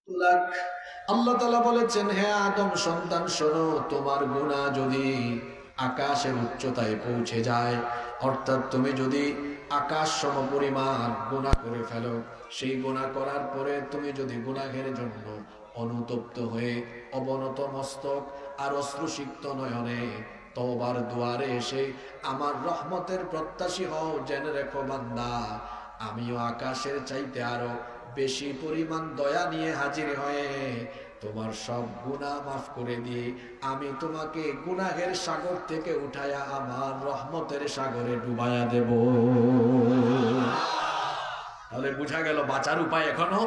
আল্লাহ তাআলা বলেছেন, হে আদম সন্তান শোনো, তোমার গুনাহ যদি আকাশের উচ্চতায় পৌঁছে যায়, অর্থাৎ তুমি যদি আকাশ সমপরিমাণ গুনাহ করে ফেলো, সেই গুনাহ করার পরে তুমি যদি গুনাহের জন্য অনুতপ্ত হয়ে অবনত মস্তক আর অশ্রুসিক্ত নয়নে তওবার দুয়ারে এসে আমার রহমতের প্রত্যাশী হও, জেনে রেখো বান্দা, আমিও আকাশের চাইতে আরো বেশি পরিমাণ দয়া নিয়ে হাজির হয়ে তোমার সব গুনাহ মাফ করে দিয়ে আমি তোমাকে গুনাহের সাগর থেকে উঠায়া আমার রহমতের সাগরে ডুবায়া দেব। তাহলে বুঝা গেল বাঁচার উপায় এখনো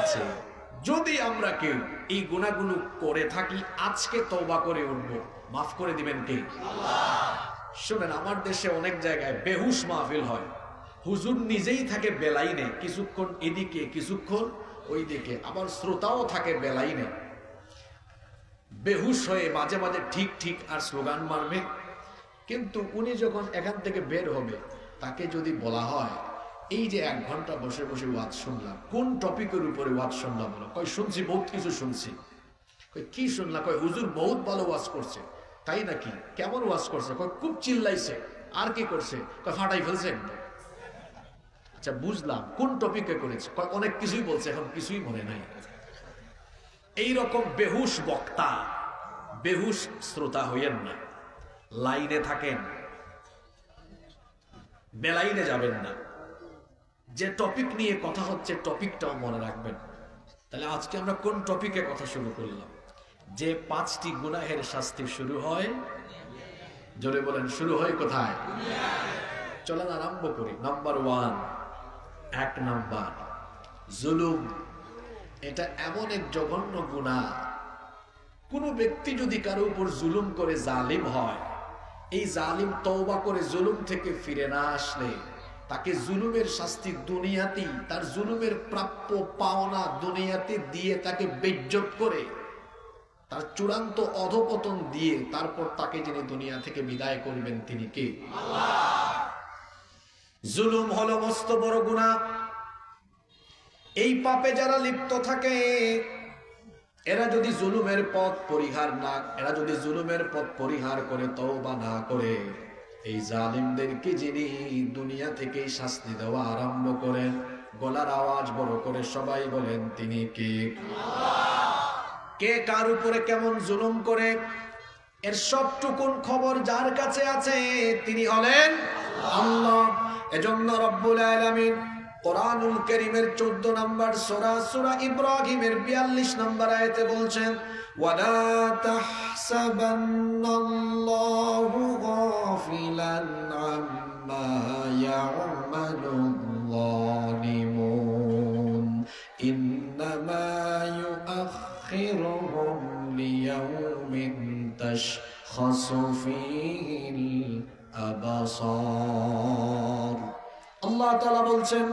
আছে। যদি আমরা কেউ এই গুনাহগুলো করে থাকি, আজকে তওবা করে উঠবো, মাফ করে দিবেন কে? আল্লাহ। শুনেন, আমার দেশে অনেক জায়গায় বেহুশ মাহফিল হয়, হুজুর নিজেই থাকে বেলাইনে, কিছুক্ষণ এদিকে কিছুক্ষণ ওইদিকে, আবার শ্রোতাও থাকে বেলাইনে, বেহুশ হয়ে মাঝে মাঝে ঠিক ঠিক আর স্লোগান মারবে। কিন্তু উনি যখন এখান থেকে বের হবে, তাকে যদি বলা হয় এই যে 1 ঘন্টা বসে বসে ওয়াজ শুনলাম, কোন টপিকের উপরে ওয়াজ শুনলাম? বলো, কয় শুনছি, বহুত কিছু শুনছি। কয় কি শুনলাম? কয় হুজুর বহুত ভালো ওয়াজ করছে। তাই নাকি? কেমন ওয়াজ করছে? কয় খুব চিল্লাইছে। আর কি করছে? কয় ফাটাই ফেলছে। আচ্ছা বুঝলাম, কোন টপিকে করেছে? কয় অনেক কিছুই বলছে, এখন কিছুই মনে নাই। এইরকম বেহুশ বক্তা, বেহুশ শ্রোতা হইয়েন না, লাইনে থাকেন, বেলাইনে যাবেন না। যে টপিক নিয়ে কথা হচ্ছে টপিকটাও মনে রাখবেন। তাহলে আজকে আমরা কোন টপিকে কথা শুরু করলাম? যে 5টি গুনাহের শাস্তি শুরু হয়, জোরে বলেন, শুরু হয় কোথায়? চলেন আরম্ভ করি। নাম্বার 1, 1 নাম্বার জুলুম। এটা এমন এক জঘন্য গুনাহ, কোন ব্যক্তি যদি কারো উপর জুলুম করে জালিম হয়, এই জালিম তওবা করে জুলুম থেকে ফিরে না আসলে তাকে জুলুমের শাস্তি দুনিয়াতেই, তার জুলুমের প্রাপ্য পাওনা দুনিয়াতে দিয়ে তাকে বেইজ্জত করে, তার চূড়ান্ত অধপতন দিয়ে তারপর তাকে যিনি দুনিয়া থেকে বিদায় করবেন তিনি কে? আল্লাহ। জুলুম হলো মস্ত বড় গুনাহ। এই পাপে যারা লিপ্ত থাকে, এরা যদি জুলুমের পথ পরিহার করে তওবা না করে, এই জালিমদেরকে যিনি দুনিয়া থেকে শাস্তি দেওয়া আরম্ভ করেন, গলার আওয়াজ বড় করে সবাই বলেন তিনি কে? আল্লাহ। কে কার উপরে কেমন জুলুম করে, এর সবটুকুন খবর যার কাছে আছে তিনি হলেন আল্লাহ। এজন্য রব্বুল আলামিন কোরআনুল কারীমের 14 নম্বর সূরা, সূরা ইব্রাহিমের 42 নম্বর আয়াতে বলছেন, ওয়ালা তাহসাবান্নাল্লাহু গাফিলান আম্মা ইয়া'মালুল যালিমুন ইন্নামা ইউআখিরুহুম লিয়াউমিন তাশখাসু ফীহিল আবসার। আল্লাহ তাআলা বলছেন,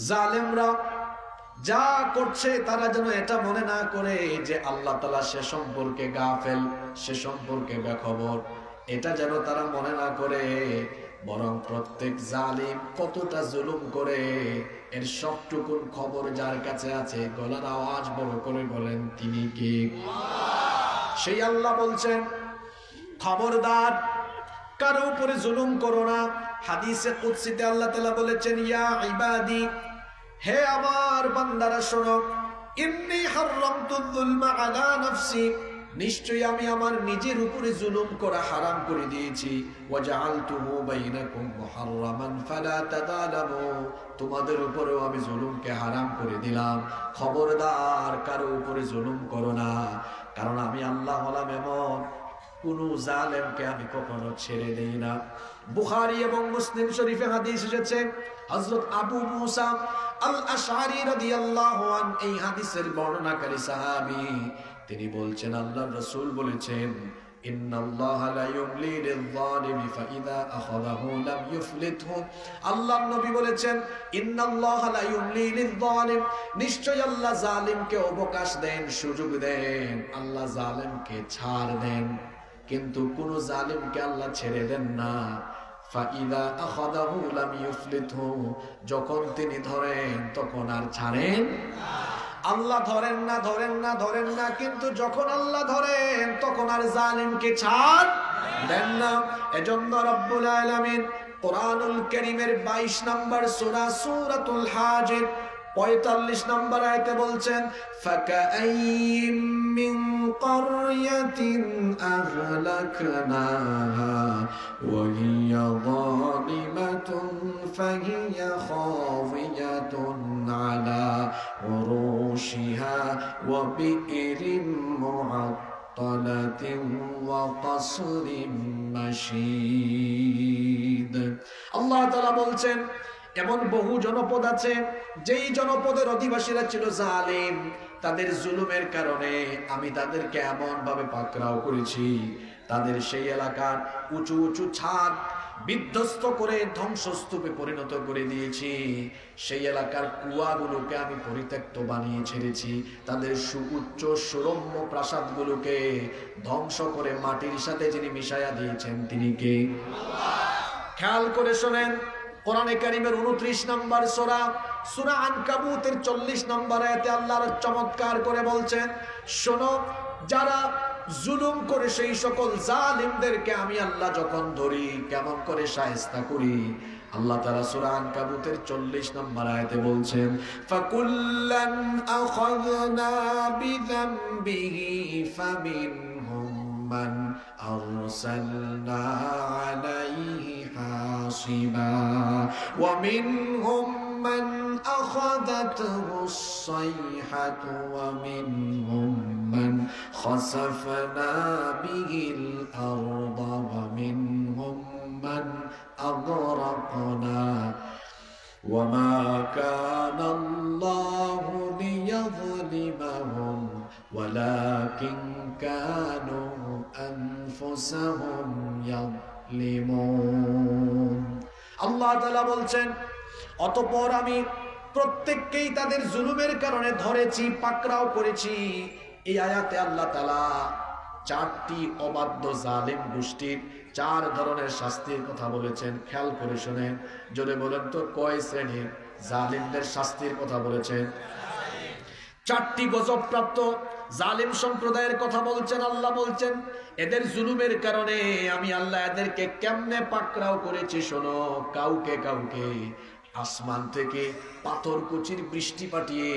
জালেমরা যা করছে তারা যেন এটা মনে না করে যে আল্লাহ তাআলা সে সম্পর্কে গাফেল, সে সম্পর্কে বেখবর। এটা যেন তারা মনে না করে, বরং প্রত্যেক জালিম কতটা জুলুম করে এর সবটুকুন খবর যার কাছে আছে। গলার আওয়াজ বড় করে বলেন তিনি কে? সেই আল্লাহ বলছেন, খবরদার কারো উপরে জুলুম করো না। হাদিসে কুদসিতে আল্লাহ তাআলা বলেছেন, ইয়া ইবাদি, হে আমার বান্দারা শোনো, ইন্নী হারামতুল যুলমা আলা নাফসি, নিশ্চয়ই আমি আমার নিজের উপরে জুলুম করা হারাম করে দিয়েছি। ওয়াজআলতুহু বাইনাকুম মুহাররামান ফালা তাযালামু, তোমাদের উপরেও আমি জুলুমকে হারাম করে দিলাম। খবরদার কারো উপরে জুলুম করো না, কারণ আমি আল্লাহ হলাম এমন, কোন জালেমকে আমি কখনো ছেড়ে দেই না। বুখারী এবং মুসলিম শরীফে হাদিস এসেছে, হযরত আবু মুসা আল আশআরী রাদিয়াল্লাহু আনহু এই হাদিসের বর্ণনাকারী সাহাবী, তিনি বলছেন আল্লাহর রাসূল বলেছেন, ইন্নাল্লাহা লা ইউমলি লিয-যালিমি ফাইযা আখাযাহু লাম ইউফলিতহু। আল্লাহর নবী বলেছেন, ইন্নাল্লাহা লা ইউমলি লিয-যালিম, নিশ্চয়ই আল্লাহ জালিমকে অবকাশ দেন, সুযোগ দেন, আল্লাহ জালিমকে ছাড় দেন, কিন্তু কোন জালিমকে আল্লাহ ছেড়ে দেন না। ফাইযা আখাযাহু লাম ইউফলিতহু, যখন তিনি ধরেন তখন আর ছাড়েন না। আল্লাহ ধরেন না ধরেন না ধরেন না, কিন্তু যখন আল্লাহ ধরেন তখন আর জালিমকে ছাড় দেন না। এজন্য রব্বুল আলামিন কোরআনুল কারীমের 22 নম্বর সূরা সূরাতুল হাজ্জ 45 নম্বর আয়াতে বলছেন, ফাকাআইয়িম মিন ক্বরয়াতিন আহলাকনাহা ওয়া হিয়া যালিমাতুন ফাহিয়া খাওয়িয়াতুন আলা উরুশিহা ওয়া বি'রিন মুআত্তালাতিন ওয়া কসরিন মাশীদ। আল্লাহ তাআলা বলছেন, এমন বহু জনপদ আছে যেই জনপদের অধিবাসীরা ছিল জালিম, তাদের জুলুমের কারণে আমি তাদেরকে এমন ভাবে পাকড়াও করেছি, তাদের সেই এলাকার উঁচু উঁচু ছাদ বিধ্বস্ত করে ধ্বংসস্তূপে পরিণত করে দিয়েছি, সেই এলাকার কুয়াগুলোকে আমি পরিত্যক্ত বানিয়ে ছেড়েছি, তাদের সুউচ্চ সুরম্য প্রাসাদগুলোকে ধ্বংস করে মাটির সাথে যিনি মিশাইয়া দিয়েছেন তিনি কে? খেয়াল করে শোনেন, কোরআনে কারীমের 29 নম্বর সূরা আনকাবুতের 40 নম্বর আয়াতে আল্লাহ চমৎকার করে বলছেন, শোনো, যারা জুলুম করে সেই সকল জালিমদেরকে আমি আল্লাহ যখন ধরি কেমন করে শায়েস্তা করি। আল্লাহ তাআলা সূরা আনকাবুতের 40 নম্বর আয়াতে বলছেন, ফাকুল্লান আখাযনা বিযামবিহি ফামিনহুম মান আরসালনা আলাইহি হাসিবা ওয়া মিনহুম মান আখাযাতহু আস-সাইহাতু ওয়া মিনহুম মান খাসাফনা বিহিল আরদা ওয়া মিনহুম মান আগরাকনা ওয়া মা কানা আল্লাহু লিয়াযলিমাহুম ওয়ালাকিন কানু আনফুসাহুম ইয়াযলিমুন। আল্লাহ তাআলা বলছেন, অতঃপর আমি প্রত্যেককেই তাদের জুলুমের কারণে ধরেছি, পাকড়াও করেছি। এই আয়াতে আল্লাহ তাআলা 4টি অবাধ্য জালিম গোষ্ঠীর 4 ধরনের শাস্তির কথা বলেছেন। খেয়াল করে শুনেন, জোরে বলেন তো কয় শ্রেণীর জালিমদের শাস্তির কথা বলেছেন? 4টি গজবপ্রাপ্ত জালিম সম্প্রদায়ের কথা বলছেন। আল্লাহ বলছেন, এদের জুলুমের কারণে আমি আল্লাহ এদেরকে কেমনে পাকড়াও করেছি শোনো। কাউকে কাউকে আসমান থেকে পাথর কুচির বৃষ্টি পাঠিয়ে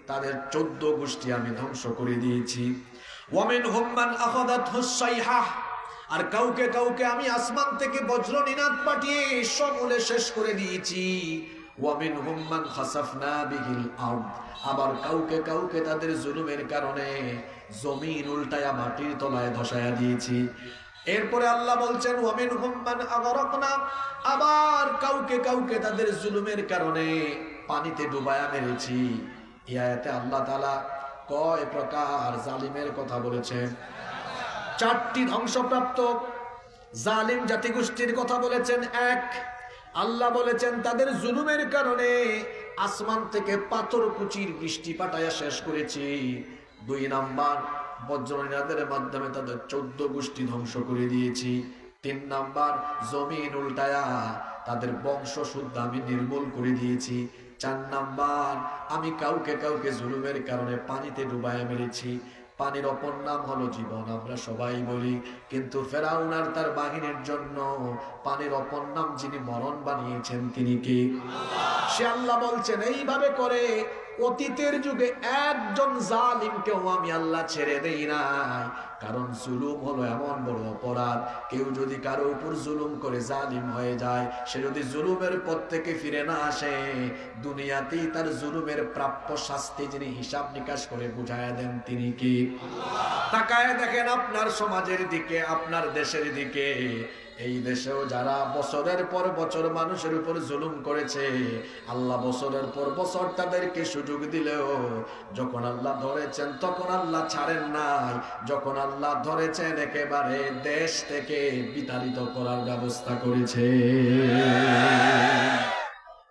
তাদের 14 গোষ্ঠী আমি ধ্বংস করে দিয়েছি। ওয়া মিনহুম মান আখাযাতহু আস-সাইহাহ, আর কাউকে কাউকে আমি আসমান থেকে বজ্র নিনাদ পাঠিয়ে সমূলে শেষ করে দিয়েছি। ওয়া মিনহুম মান খাসাফনা বিহিল আরদ, আবার কাউকে কাউকে তাদের জুলুমের কারণে জমিন উল্টায়া মাটির তলায় ধসায়া দিয়েছি। এরপরে আল্লাহ বলছেন, ওয়া মিনহুম মান আগরাকনা, আবার কাউকে কাউকে তাদের জুলুমের কারণে পানিতে ডুবায়া মেরেছি। এই আয়াতে আল্লাহ তাআলা কয় প্রকার জালিমের কথা বলেছেন? 4টি ধ্বংসপ্রাপ্ত জালিম জাতিগোষ্ঠীর কথা বলেছেন। 1, আল্লাহ বলেছেন তাদের জুলুমের কারণে আসমান থেকে পাথর কুচির বৃষ্টি পাঠায়া শেষ করেছি। 2 নাম্বার, বজ্রনিনাদের মাধ্যমে তাদের 14 গোষ্ঠী ধ্বংস করে দিয়েছি। 3 নাম্বার, জমিন উল্টায়া তাদের বংশ শুদ্ধ আমি নির্মূল করে দিয়েছি। 4 নাম্বার, আমি কাউকে কাউকে জুলুমের কারণে পানিতে ডুবায়া মেরেছি। পানির অপর নাম হলো জীবন, আমরা সবাই বলি, কিন্তু ফেরাউন আর তার বাহিনীর জন্য পানির অপর নাম যিনি মরণ বানিয়েছেন তিনি কি? সে আল্লাহ বলছেন, এইভাবে করে অতীতের যুগে একজন জালিমকেও আমি আল্লাহ ছেড়ে দেই নাই। কারণ জুলুম হলো এমন বড় অপরাধ, কেউ যদি কারো উপর জুলুম করে জালিম হয়ে যায়, সে যদি জুলুমের পথ থেকে ফিরে না আসে, দুনিয়াতেই তার জুলুমের প্রাপ্য শাস্তি যিনি হিসাব নিকাশ করে বুঝায়া দেন তিনি কি? তাকায় দেখেন আপনার সমাজের দিকে, আপনার দেশের দিকে। এই দেশেও যারা বছরের পর বছর মানুষের উপর জুলুম করেছে, আল্লাহ বছরের পর বছর তাদেরকে সুযোগ দিলেও যখন আল্লাহ ধরেছেন তখন আল্লাহ ছাড়েন নাই। যখন আল্লাহ ধরেছেন একেবারে দেশ থেকে বিতাড়িত করার ব্যবস্থা করেছে।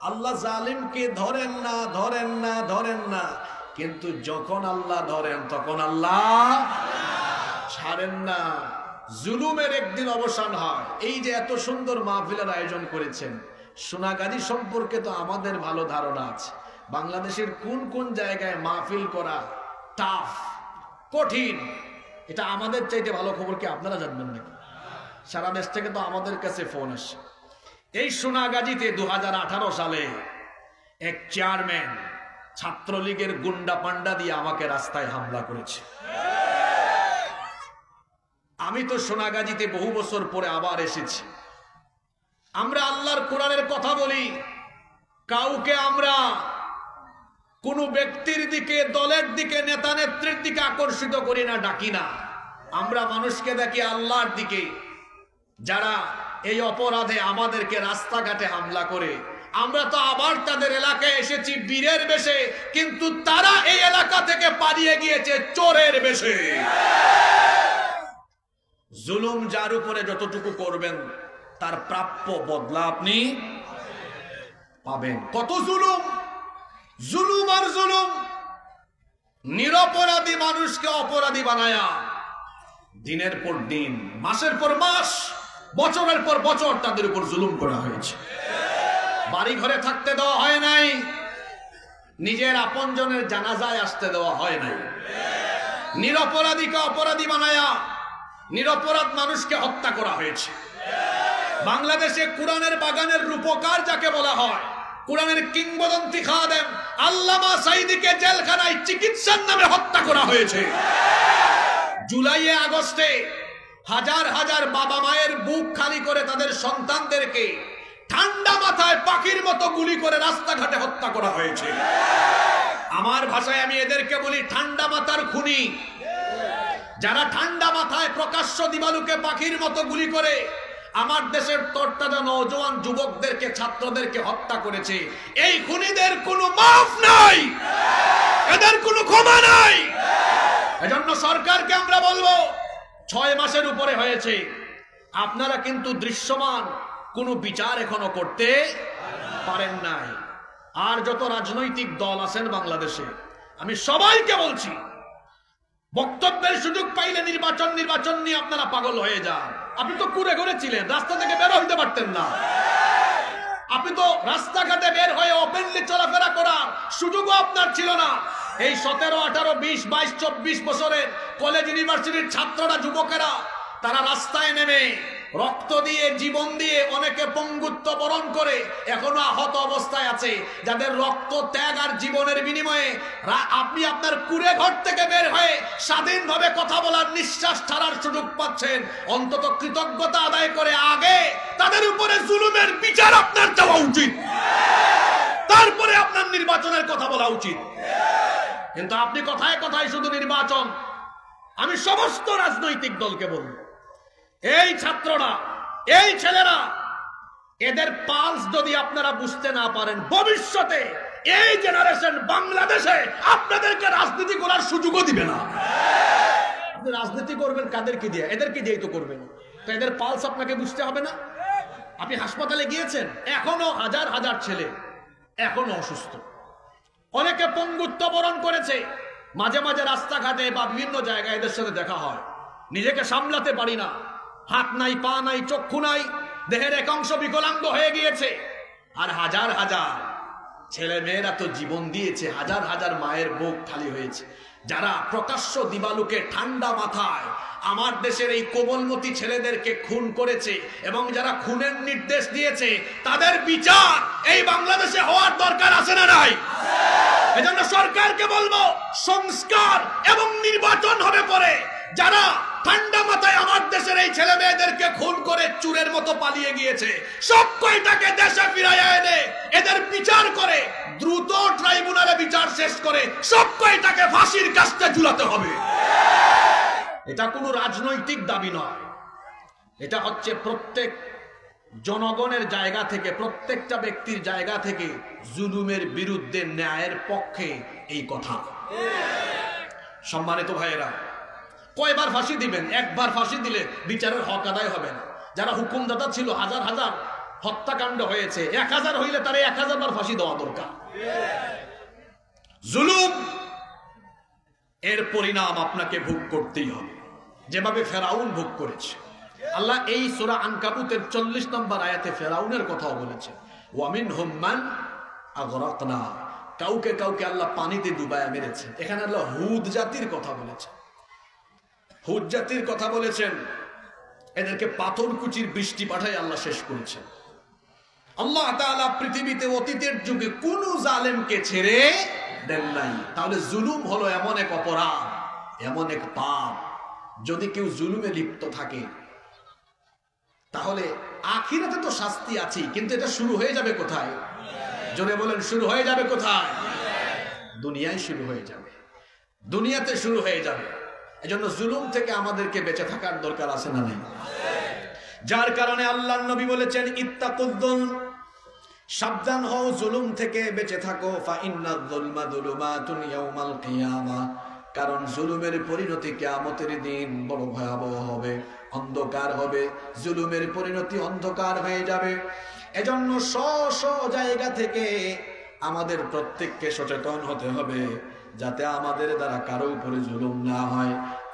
আল্লাহ জালিমকে ধরেন না, ধরেন না, ধরেন না, কিন্তু যখন আল্লাহ ধরেন তখন আল্লাহ ছাড়েন না। জুলুমের একদিন অবসান হয়। এই যে এত সুন্দর মাহফিলের আয়োজন করেছেন, সোনাগাজী সম্পর্কে তো আমাদের ভালো ধারণা আছে। বাংলাদেশের কোন কোন জায়গায় মাহফিল করা টাফ, কঠিন, এটা আমাদের চাইতে ভালো খবর কি আপনারা জানবেন নাকি? সারা দেশ থেকে তো আমাদের কাছে ফোন আসে। এই সোনাগাজীতে 2018 সালে এক চেয়ারম্যান ছাত্রলীগের গুন্ডা পান্ডা দিয়ে আমাকে রাস্তায় হামলা করেছে। আমি তো সোনাগাজীতে বহু বছর পরে আবার এসেছি। আমরা আল্লাহর কোরআনের কথা বলি, কাউকে আমরা কোন ব্যক্তির দিকে, দলের দিকে, নেতা নেত্রীর দিকে আকর্ষিত করি না, ডাকি না। আমরা মানুষকে দেখি আল্লাহর দিকে। যারা এই অপরাধে আমাদেরকে রাস্তাঘাটে হামলা করে, আমরা তো আবার তাদের এলাকায় এসেছি বীরের বেশে, কিন্তু তারা এই এলাকা থেকে পালিয়ে গিয়েছে চোরের বেশে। জুলুম যার উপরে যতটুকু করবেন তার প্রাপ্য বদলা আপনি পাবেন। কত জুলুম, জুলুম আর জুলুম। নিরপরাধী মানুষকে অপরাধী বানায়া দিনের পর দিন, মাসের পর মাস, বছরের পর বছর তাদের উপর জুলুম করা হয়েছে। বাড়ি ঘরে থাকতে দেওয়া হয় নাই, নিজের আপনজনের জানাজায় আসতে দেওয়া হয় নাই। নিরপরাধীকে অপরাধী বানায়া নিরপরাধ মানুষকে হত্যা করা হয়েছে। বাংলাদেশে কোরআনের বাগানের রূপকার যাকে বলা হয়, কোরআনের কিংবদন্তি খাদেম আল্লামা সাঈদীকে জেলখানায় চিকিৎসার নামে হত্যা করা হয়েছে। জুলাই আগস্টে হাজার হাজার বাবা মায়ের বুক খালি করে তাদের সন্তানদেরকে ঠান্ডা মাথায় পাখির মতো গুলি করে রাস্তাঘাটে হত্যা করা হয়েছে। আমার ভাষায় আমি এদেরকে বলি ঠান্ডা মাথার খুনি। যারা ঠান্ডা মাথায় প্রকাশ্য দিবালুকে পাখির মতো গুলি করে আমার দেশের তরতাজা নওজোয়ান যুবকদেরকে, ছাত্রদেরকে হত্যা করেছে, এই খুনিদের কোনো মাফ নাই, এদের কোনো ক্ষমা নাই। এজন্য সরকারকে আমরা বলবো, 6 মাসের উপরে হয়েছে, আপনারা কিন্তু দৃশ্যমান কোনো বিচার এখনো করতে পারেন নাই। আর যত রাজনৈতিক দল আছেন বাংলাদেশে, আমি সবাইকে বলছি, বক্তব্যের সুযোগ পাইলে নির্বাচন নির্বাচন নিয়ে আপনারা পাগল হয়ে যান। আপনি তো কুড়ে ঘরে ছিলেন, রাস্তা থেকে বের হইতে পারতেন না। আপনি তো রাস্তাঘাটে বের হয়ে ওপেনলি চলাফেরা করার সুযোগও আপনার ছিল না। এই 17, 18, 20, 22, 24 বছরের কলেজ ইউনিভার্সিটির ছাত্ররা, যুবকেরা, তারা রাস্তায় নেমে রক্ত দিয়ে, জীবন দিয়ে, অনেকে পঙ্গুত্ব বরণ করে এখনো আহত অবস্থায় আছে, যাদের রক্ত, ত্যাগ আর জীবনের বিনিময়ে আপনি আপনার কুড়ে ঘর থেকে বের হয়ে স্বাধীনভাবে কথা বলার, নিঃশ্বাস ছাড়ার সুযোগ পাচ্ছেন। অন্তত কৃতজ্ঞতা আদায় করে আগে তাদের উপরে জুলুমের বিচার আপনার চাওয়া উচিত, তারপরে আপনার নির্বাচনের কথা বলা উচিত। কিন্তু আপনি কথায় কথায় শুধু নির্বাচন। আমি সমস্ত রাজনৈতিক দলকে বলব, এই ছাত্ররা, এই ছেলেরা, এদের পালস যদি আপনারা বুঝতে না পারেন, ভবিষ্যতে এই জেনারেশন বাংলাদেশে আপনাদেরকে রাজনীতি করার সুযোগও দিবে না। আপনি রাজনীতি করবেন কাদেরকে দিয়ে? এদেরকে দিয়েই তো করবেন। তো এদের পালস আপনাকে বুঝতে হবে না? আপনি হাসপাতালে গিয়েছেন, এখনো হাজার হাজার ছেলে এখনো অসুস্থ, অনেকে পঙ্গুত্ব বরণ করেছে। মাঝে মাঝে রাস্তাঘাটে বা বিভিন্ন জায়গায় এদের সাথে দেখা হয়, নিজেকে সামলাতে পারি না, হাত নাই, পা নাই, চক্ষু নাই, দেহের এক অংশ বিকলাঙ্গ হয়ে গিয়েছে। আর হাজার হাজার ছেলে মেয়েরা তো জীবন দিয়েছে, হাজার হাজার মায়ের বুক খালি হয়েছে। যারা প্রকাশ্য দিবালুকে ঠান্ডা মাথায় আমার দেশের এই কোমলমতি ছেলেদেরকে খুন করেছে এবং যারা খুনের নির্দেশ দিয়েছে, তাদের বিচার এই বাংলাদেশে হওয়ার দরকার আছে না নাই? এজন্য সরকারকে বলবো, সংস্কার এবং নির্বাচন হবে পরে। যারা ঠান্ডা মাথায় আমার দেশের এই ছেলে মেয়েদেরকে খুন করে চুরের মতো পালিয়ে গিয়েছে, সব কয়টাকে দেশে ফিরাইয়া এনে এদের বিচার করে, দ্রুত ট্রাইব্যুনালে বিচার শেষ করে সব কয়টাকে ফাঁসির কাস্তে ঝুলাতে হবে। এটা কোনো রাজনৈতিক দাবি নয়, এটা হচ্ছে প্রত্যেক জনগণের জায়গা থেকে, প্রত্যেকটা ব্যক্তির জায়গা থেকে জুলুমের বিরুদ্ধে ন্যায়ের পক্ষে এই কথা। সম্মানিত ভাইয়েরা, কয়বার ফাঁসি দিবেন? একবার ফাঁসি দিলে বিচারের হক আদায় হবে না। যারা হুকুমদাতা ছিল, হাজার হাজার হত্যাকাণ্ড হয়েছে, 1000 হইলে তারা 1000 বার ফাঁসি দেওয়া দরকার। জুলুম এর পরিণাম আপনাকে ভোগ করতেই হবে, যেভাবে ফেরাউন ভোগ করেছে। আল্লাহ এই সূরা আনকাবুতের 40 নম্বর আয়াতে ফেরাউনের কথাও বলেছে, ওয়ামিনহুম মান আগরাকনা, কাউকে কাউকে আল্লাহ পানিতে ডুবায়া মেরেছে। এখানে আল্লাহ হুদ জাতির কথা বলেছেন, হুদ জাতির কথা বলেছেন। এদেরকে পাথর কুচির বৃষ্টি পাঠায় আল্লাহ শেষ করেছেন। আল্লাহ তাআলা পৃথিবীতে অতীতের যুগে কোন জালেমকে ছেড়ে দেন নাই। তাহলে জুলুম হলো এমন এক অপরাধ, এমন এক পাপ, যদি কেউ জুলুমে লিপ্ত থাকে তাহলে আখিরাতে তো শাস্তি আছে, কিন্তু এটা শুরু হয়ে যাবে কোথায়? জোরে বলেন, শুরু হয়ে যাবে কোথায়? দুনিয়ায় শুরু হয়ে যাবে, দুনিয়াতে শুরু হয়ে যাবে। এজন্য জুলুম থেকে আমাদেরকে বেঁচে থাকার দরকার আছে না নাই? যার কারণে আল্লাহর নবী বলেছেন ইত্তাকুদ্দুল, সাবধান হও জুলুম থেকে, বেঁচে থাকো। ফা ইন্নায যুলমা যুলুমাতুন ইয়াউমাল কিয়ামা, কারণ জুলুমের পরিণতি কিয়ামতের দিন বড় ভয়াবহ হবে, অন্ধকার হবে। জুলুমের পরিণতি অন্ধকার হয়ে যাবে। এজন্য স্ব জায়গা থেকে আমাদের প্রত্যেককে সচেতন হতে হবে, যাতে আমাদের দ্বারা কারো উপরে জুলুম না হয়।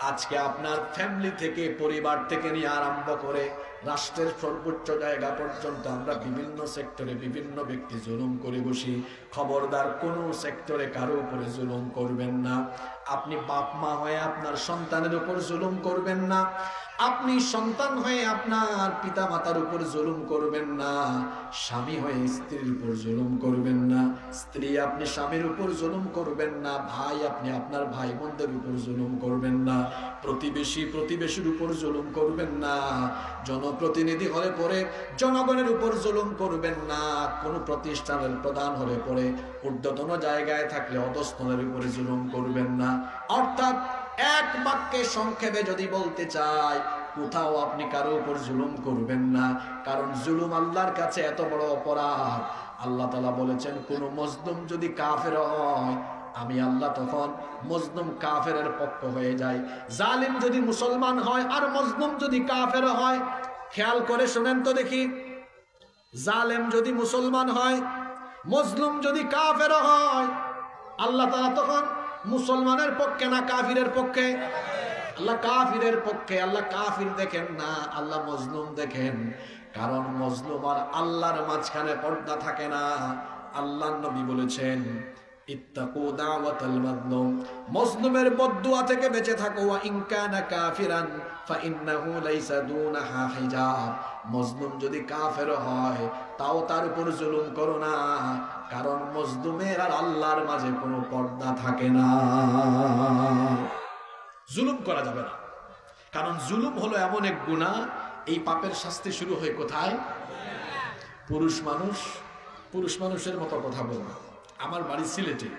আজকে আপনার ফ্যামিলি থেকে, পরিবার থেকে নিয়ে আরম্ভ করে রাষ্ট্রের সর্বোচ্চ জায়গা পর্যন্ত আমরা বিভিন্ন সেক্টরে বিভিন্ন ব্যক্তি জুলুম করে বসি। খবরদার, কোনো সেক্টরে কারো উপরে জুলুম করবেন না। আপনি বাপ মা হয়ে আপনার সন্তানের উপর জুলুম করবেন না। আপনি সন্তান হয়ে আপনার পিতা মাতার উপর জুলুম করবেন না। স্বামী হয়ে স্ত্রীর উপর জুলুম করবেন না। স্ত্রী আপনি স্বামীর উপর জুলুম করবেন না। ভাই আপনি আপনার ভাই বোনদের উপর জুলুম করবেন না। প্রতিবেশী প্রতিবেশীর উপর জুলুম করবেন না। জনপ্রতিনিধি হলে পরে জনগণের উপর জুলুম করবেন না। কোন প্রতিষ্ঠানের প্রধান হলে পরে, ঊর্ধ্বতন জায়গায় থাকলে অধস্তনের উপরে জুলুম করবেন না। অর্থাৎ এক বাক্যে সংক্ষেপে যদি বলতে চাই, কোথাও আপনি কারো উপর জুলুম করবেন না। কারণ জুলুম আল্লাহর কাছে এত বড় অপরাধ। আল্লাহ তাআলা বলেছেন, কোন মজলুম যদি কাফের হয়, আমি আল্লাহ তখন মজলুম কাফেরের পক্ষ হয়ে যাই। জালিম যদি মুসলমান হয় আর মজলুম যদি কাফের হয়, খেয়াল করে শুনেন তো দেখি, জালেম যদি মুসলমান হয়, মজলুম যদি কাফের হয়, আল্লাহ তাআলা তখন মুসলমানের পক্ষে না কাফিরের পক্ষে? আল্লাহ কাফিরের পক্ষে। আল্লাহ কাফির দেখেন না, আল্লাহ মজলুম দেখেন। কারণ মজলুম আর আল্লাহর মাঝখানে পর্দা থাকে না। আল্লাহর নবী বলেছেন, ইত্তাকু দাওয়াতাল মাজলুম, মজলুমের বদদুয়া থেকে বেঁচে থাকো। ওয়া ইন কানা কাফিরান ফা ইন্নাহু লাইসা দুনাহা হিজাব, মজলুম যদি কাফের হয় তাও তার উপর জুলুম করো না, কারণ মজলুমের আর আল্লাহর মাঝে কোনো পর্দা থাকে না। জুলুম করা যাবে না, কারণ জুলুম হলো এমন এক গুনাহ, এই পাপের শাস্তি শুরু হয় কোথায়? পুরুষ মানুষের মতো কথা বলবো। আমার বাড়ি সিলেটে,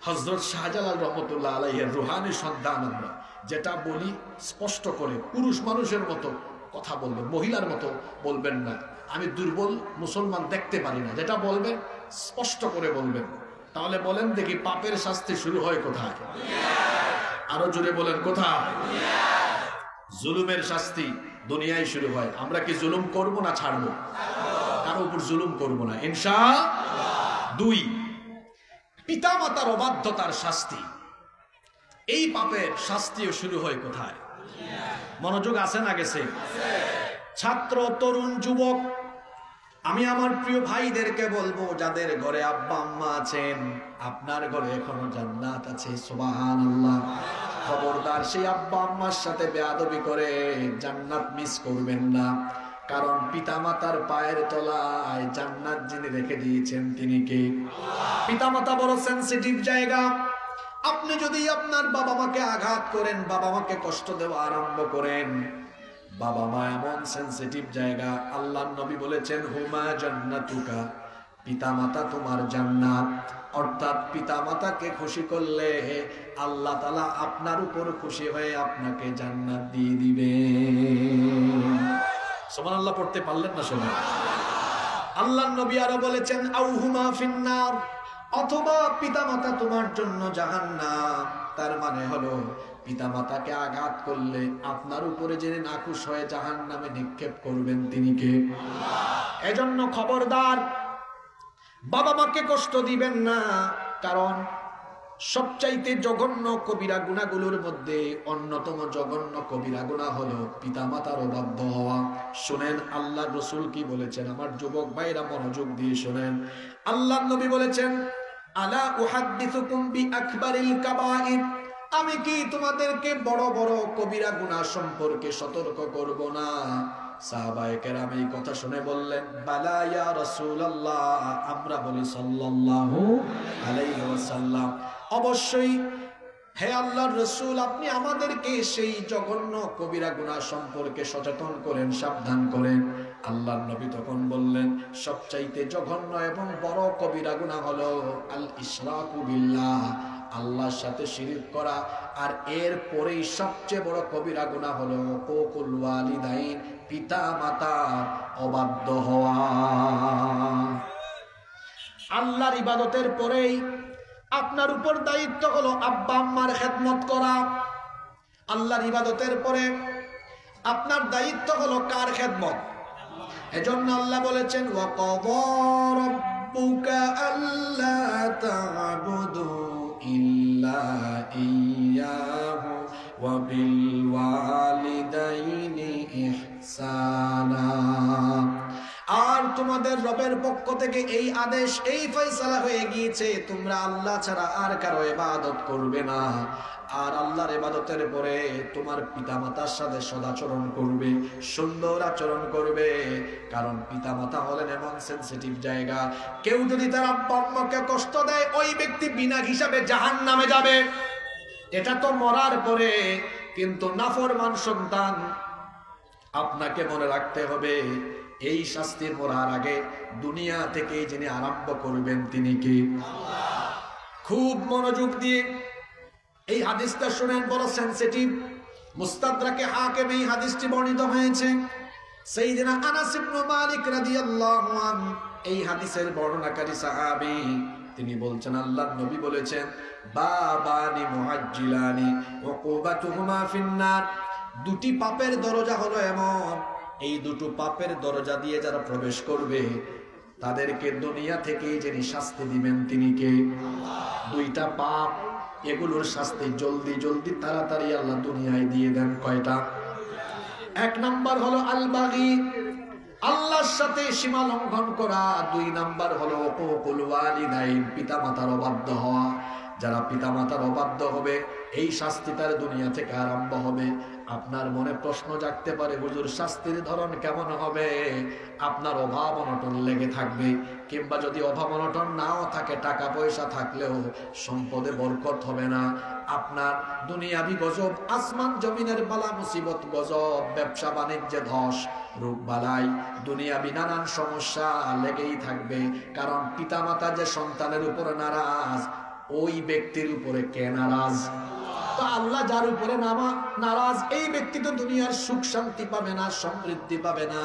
হযরত শাহজালাল রহমতুল্লাহ আলাইহির রুহানি সন্তান। আমরা যেটা বলি স্পষ্ট করে পুরুষ মানুষের মতো কথা বলবেন, মহিলার মতো বলবেন না। আমি দুর্বল মুসলমান দেখতে পারি না, যেটা বলবেন স্পষ্ট করে বলবেন। তাহলে বলেন দেখি, পাপের শাস্তি শুরু হয় কোথায়? আরো জোরে বলেন, কোথায়? জুলুমের শাস্তি দুনিয়ায় শুরু হয়। আমরা কি জুলুম করব না ছাড়বো? কারো উপর জুলুম করব না ইনশাআল্লাহ। 2, পিতামাতার অবাধ্যতার শাস্তি। এই পাপের শাস্তিও শুরু হয় কোথায়? মনোযোগ আছে না গেছে? ছাত্র, তরুণ, যুবক, আমি আমার প্রিয় ভাইদেরকে বলবো, যাদের ঘরে আব্বা আম্মা আছেন, আপনার ঘরে এখনো জান্নাত আছে, সুবহানাল্লাহ। খবরদার, সেই আব্বা আম্মার সাথে বেয়াদবি করে জান্নাত মিস করবেন না। কারণ পিতামাতার পায়ের তলায় জান্নাত যিনি রেখে দিয়েছেন তিনি কে? পিতামাতা বড় সেনসিটিভ জায়গা। আপনি যদি আপনার বাবা মাকে আঘাত করেন, বাবা মাকে কষ্ট দেওয়া আরম্ভ করেন, বাবা মা এমন সেনসিটিভ জায়গা। আল্লাহর নবী বলেছেন, হুমা জান্নাতুকা, পিতামাতা তোমার জান্নাত। অর্থাৎ পিতামাতাকে খুশি করলে আল্লাহ তাআলা আপনার উপর খুশি হয়ে আপনাকে জান্নাত দিয়ে দিবে। সুবহানাল্লাহ পড়তে পারলেন না? শোনা আল্লাহর নবী আরো বলেছেন, আও হুমা ফিন্নার, অথবা পিতামাতা তোমার জন্য জাহান্নাম। তার মানে হলো পিতামাতাকে আঘাত করলে আপনার উপরে যিনি নাখুশ হয়ে জাহান্নামে নিক্ষেপ করবেন তিনি কে? এজন্য খবরদার, বাবা মাকে কষ্ট দিবেন না। কারণ সবচাইতে জঘন্য কবিরা গুনাহগুলোর মধ্যে অন্যতম জঘন্য কবিরা গুনাহ হলো পিতামাতার অবাধ্য হওয়া। শুনেন আল্লাহর রাসূল কি বলেছেন, আমার যুবক ভাইরা মনোযোগ দিয়ে শুনেন। আল্লাহর নবী বলেছেন, আলা উহাদ্দিসুকুম বিআকবারিল কাবাইর, আমি কি তোমাদেরকে বড় বড় কবিরা গুনাহ সম্পর্কে সতর্ক করব না? সাহাবায়ে কেরাম এই কথা শুনে বললেন, বালা ইয়া রাসূলুল্লাহ, আমরা বলি সাল্লাল্লাহু আলাইহি ওয়াসাল্লাম, অবশ্যই হে আল্লাহর রাসূল, আপনি আমাদেরকে সেই জঘন্য কবিরা গুনাহ সম্পর্কে সচেতন করেন, সাবধান করেন। আল্লাহর নবী তখন বললেন, সবচাইতে জঘন্য এবং বড় কবিরা গুনাহ হলো আল ইশরাকু বিল্লাহ, আল্লাহর সাথে শিরক করা। আর এর পরেই সবচেয়ে বড় কবিরা গুনাহ হলো উকুকুল ওয়ালিদাইন, পিতা মাতার অবাধ্য হওয়া। আল্লাহর ইবাদতের পরেই আপনার উপর দায়িত্ব হলো আব্বা আম্মার খেদমত করা। আল্লাহর ইবাদতের পরে আপনার দায়িত্ব হলো কার খেদমত? এজন্য আল্লাহ বলেছেন, ওয়াকাযা রাব্বুকা আল্লা তা'বুদু ইল্লা ইয়্যাহু ওয়া বিল ওয়ালিদাইনি ইহসানা। আর তোমাদের রবের পক্ষ থেকে এই আদেশ, এই ফয়সালা হয়ে গিয়েছে, তোমরা আল্লাহ ছাড়া আর কারো ইবাদত করবে না। আর আল্লাহর ইবাদতের পরে তোমার পিতামাতার সাথে সদাচরণ করবে, সুন্দর আচরণ করবে। কারণ পিতামাতা হলেন এমন সেনসিটিভ জায়গা, কেউ যদি তার আব্বা আম্মাকে কষ্ট দেয়, ওই ব্যক্তি বিনা হিসাবে জাহান্নামে যাবে। এটা তো মরার পরে, কিন্তু নাফরমান সন্তান, আপনাকে মনে রাখতে হবে এই শাস্তির মরার আগে দুনিয়া থেকে যিনি আরম্ভ করবেন তিনি কি? খুব মনোযোগ দিয়ে এই হাদিসটা শুনেন, বড় সেনসিটিভ। মুস্তাদরাকে হাকিম এই হাদিসটি বর্ণিত হয়েছে। সাইয়েদনা আনাস ইবনে মালিক রাদিয়াল্লাহু আনহু এই হাদিসের বর্ণনাকারী সাহাবী, তিনি বলছেন আল্লাহর নবী বলেছেন, বাবানি মুআজ্জিলানি উকুবাতুহুমা ফিন্নার, দুটি পাপের দরজা হলো এমন, এই দুটো পাপের দরজা দিয়ে যারা প্রবেশ করবে তাদেরকে দুনিয়া থেকেই যিনি শাস্তি দিবেন তিনি কে? দুইটা পাপ, এগুলোর শাস্তি জলদি জলদি তাড়াতাড়ি আল্লাহ দুনিয়ায় দিয়ে দেন। কয়টা? এক নাম্বার হলো আল বাগী, আল্লাহর সাথে সীমা লঙ্ঘন করা। দুই নাম্বার হলো উকুকুল ওয়ালিদাইন, পিতামাতার অবাধ্য হওয়া। যারা পিতামাতার অবাধ্য হবে এই শাস্তি তার দুনিয়া থেকে আরম্ভ হবে। আপনার মনে প্রশ্ন জাগতে পারে, হুজুর শাস্তির ধরন কেমন হবে? আপনার অভাব অনটন লেগে থাকবে, কিংবা যদি অভাব অনটন নাও থাকে, টাকা পয়সা থাকলেও সম্পদে বরকত হবে না। আপনার দুনিয়াবি গজব, আসমান জমিনের বালা মুসিবত গজব, ব্যবসা বাণিজ্যে ধস, রোগ বালাই, দুনিয়াবি নানান সমস্যা লেগেই থাকবে। কারণ পিতামাতা যে সন্তানের উপরে নারাজ, ওই ব্যক্তির উপরে কে নারাজ? তো আল্লাহ যার উপরে নারাজ, এই ব্যক্তি তো দুনিয়ার সুখ শান্তি পাবে না, সমৃদ্ধি পাবে না,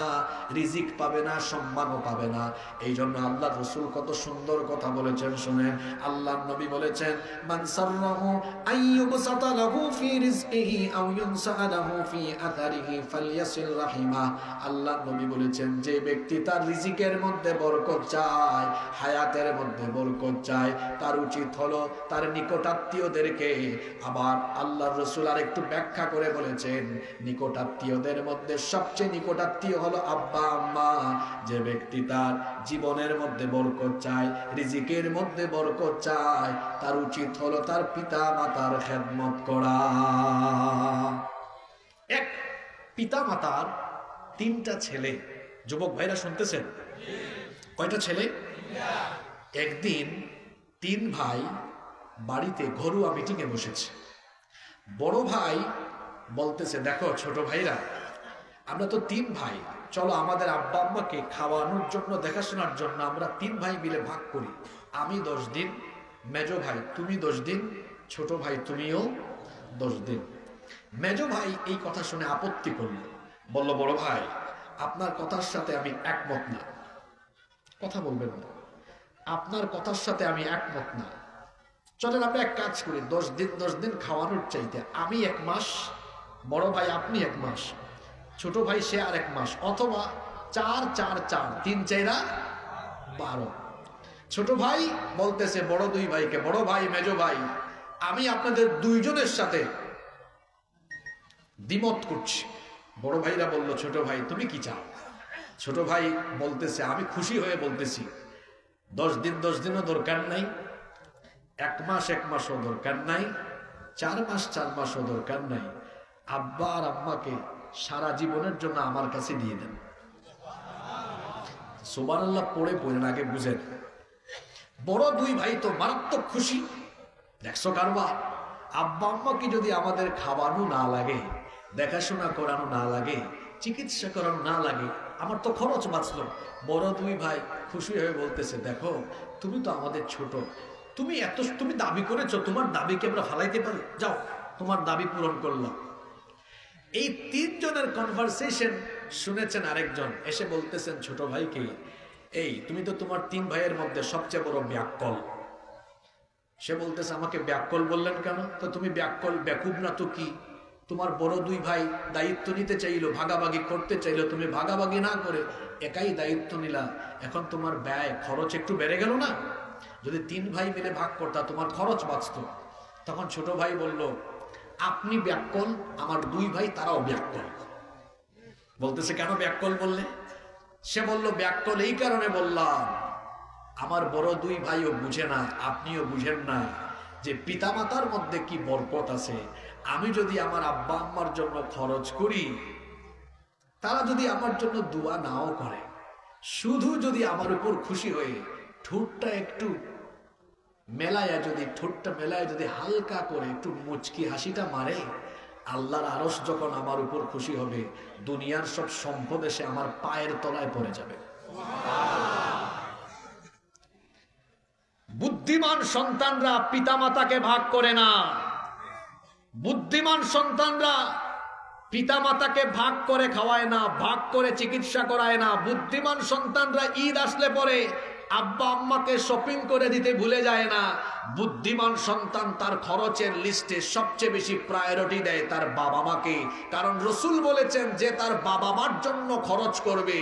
রিজিক পাবে না, সম্মানও পাবে না। এই জন্য আল্লাহ রাসূল কত সুন্দর কথা বলেছেন শুনেন। আল্লাহর নবী বলেছেন, মান সাররাহু আইয়ুবসাতা লাহু ফি রিজকিহি আও ইউনসা লাহু ফি আথারিহি ফালইয়াসিল রাহিমা। আল্লাহর নবী বলেছেন, যে ব্যক্তি তার রিজিকের মধ্যে বরকত চায়, হায়াতের মধ্যে বরকত চায়, তার উচিত হলো তার নিকটাত্মীয়দেরকে, আবার আল্লাহর রাসূল আরেকটু ব্যাখ্যা করে বলেছেন, নিকটাত্মীয়দের মধ্যে সবচেয়ে নিকটাত্মীয় হলো আব্বা আম্মা। যে ব্যক্তি তার জীবনের মধ্যে বরকত চায়, রিজিকের মধ্যে বরকত চায়, তার উচিত হলো তার পিতা মাতার খেদমত করা। এক পিতা মাতার তিনটা ছেলে, যুবক ভাইরা শুনতেছেন? কয়টা ছেলে? একদিন তিন ভাই বাড়িতে ঘরোয়া মিটিংয়ে বসেছে। বড় ভাই বলতেছে, দেখো ছোট ভাইরা, আমরা তো তিন ভাই, চলো আমাদের আব্বা আম্মাকে খাওয়ানোর জন্য, দেখাশোনার জন্য আমরা তিন ভাই মিলে ভাগ করি। আমি 10 দিন, মেজো ভাই তুমি 10 দিন, ছোট ভাই তুমিও 10 দিন। মেজো ভাই এই কথা শুনে আপত্তি করল, বলল, বড় ভাই আপনার কথার সাথে আমি একমত না। কথা বলবেন না, আপনার কথার সাথে আমি একমত না। চলেন আমরা এক কাজ করি, 10 দিন খাওয়ানোর চাইতে আমি 1 মাস, বড় ভাই আপনি 1 মাস, ছোট ভাই সে আর 1 মাস, অথবা 4 4 4 3 4 12। ছোট ভাই বলতেছে বড় দুই ভাইকে, বড় ভাই মেজো ভাই আমি আপনাদের দুইজনের সাথে দ্বিমত করছি। বড় ভাইরা বলল, ছোট ভাই তুমি কি চাও? ছোট ভাই বলতেছে, আমি খুশি হয়ে বলতেছি 10 দিনও দরকার নাই, 1 মাসও দরকার নাই, 4 মাসও দরকার নাই, আব্বা আর আম্মাকে সারা জীবনের জন্য আমার কাছে দিয়ে দেন। সুবহানাল্লাহ পড়ে পড়েন, আগে বুঝেন। বড় 2 ভাই তো মারাত্মক খুশি। দেখছো কারবার, আব্বা আম্মাকে যদি আমাদের খাওয়ানো না লাগে, দেখাশোনা করানো না লাগে, চিকিৎসা করানো না লাগে, আমার তো খরচ বাঁচলো। বড় 2 ভাই খুশি হয়ে বলতেছে, দেখো তুমি তো আমাদের ছোট, তুমি দাবি করেছো, তোমার দাবিকে আমরা ফালাইতে পারি, যাও তোমার দাবি পূরণ করলাম। এই 3 জনের কনভারসেশন শুনেছেন। আরেকজন এসে বলতেছেন ছোট ভাইকে, এই তুমি তো তোমার 3 ভাইয়ের মধ্যে সবচেয়ে বড় ব্যাককল। সে বলতেছে, আমাকে ব্যাককল বললেন কেন? তো তুমি ব্যাককল, বেকুব না তো কি? তোমার বড় 2 ভাই দায়িত্ব নিতে চাইলো, ভাগাভাগি করতে চাইলো, তুমি ভাগাভাগি না করে একাই দায়িত্ব নিলা। এখন তোমার ব্যয় খরচ একটু বেড়ে গেল না? যদি 3 ভাই মিলে ভাগ করতা তোমার খরচ বাঁচত। তখন ছোট ভাই বলল, আপনি ব্যাককল, আমার 2 ভাই তারাও ব্যাককল। বলতেছে, কেন ব্যাককল বললে? সে বলল, ব্যাককল এই কারণে বললাম, আমার বড় 2 ভাইও বুঝে না, আপনিও বুঝেন না যে পিতামাতার মধ্যে কি বরকত আছে। আমি যদি আমার আব্বা আম্মার জন্য খরচ করি, তারা যদি আমার জন্য দোয়া নাও করে, শুধু যদি আমার উপর খুশি হয়ে ঠোঁটটা একটু মেলায়া যদি হালকা করে একটু মুচকি হাসিটা মারে, আল্লাহর আরশ যখন আমার উপর খুশি হবে, দুনিয়ার সব সম্পদ এসে আমার পায়ের তলায় পড়ে যাবে। বুদ্ধিমান সন্তানরা পিতামাতাকে ভাগ করে না। বুদ্ধিমান সন্তানরা পিতামাতাকে ভাগ করে খাওয়ায় না, ভাগ করে চিকিৎসা করায় না। বুদ্ধিমান সন্তানরা ঈদ আসলে পরে আব্বা আম্মাকে শপিং করে দিতে ভুলে যায় না। বুদ্ধিমান সন্তান তার খরচের লিস্টে সবচেয়ে বেশি প্রায়োরিটি দেয় তার বাবা মাকে। কারণ রাসূল বলেছেন, যে তার বাবা মার জন্য খরচ করবে,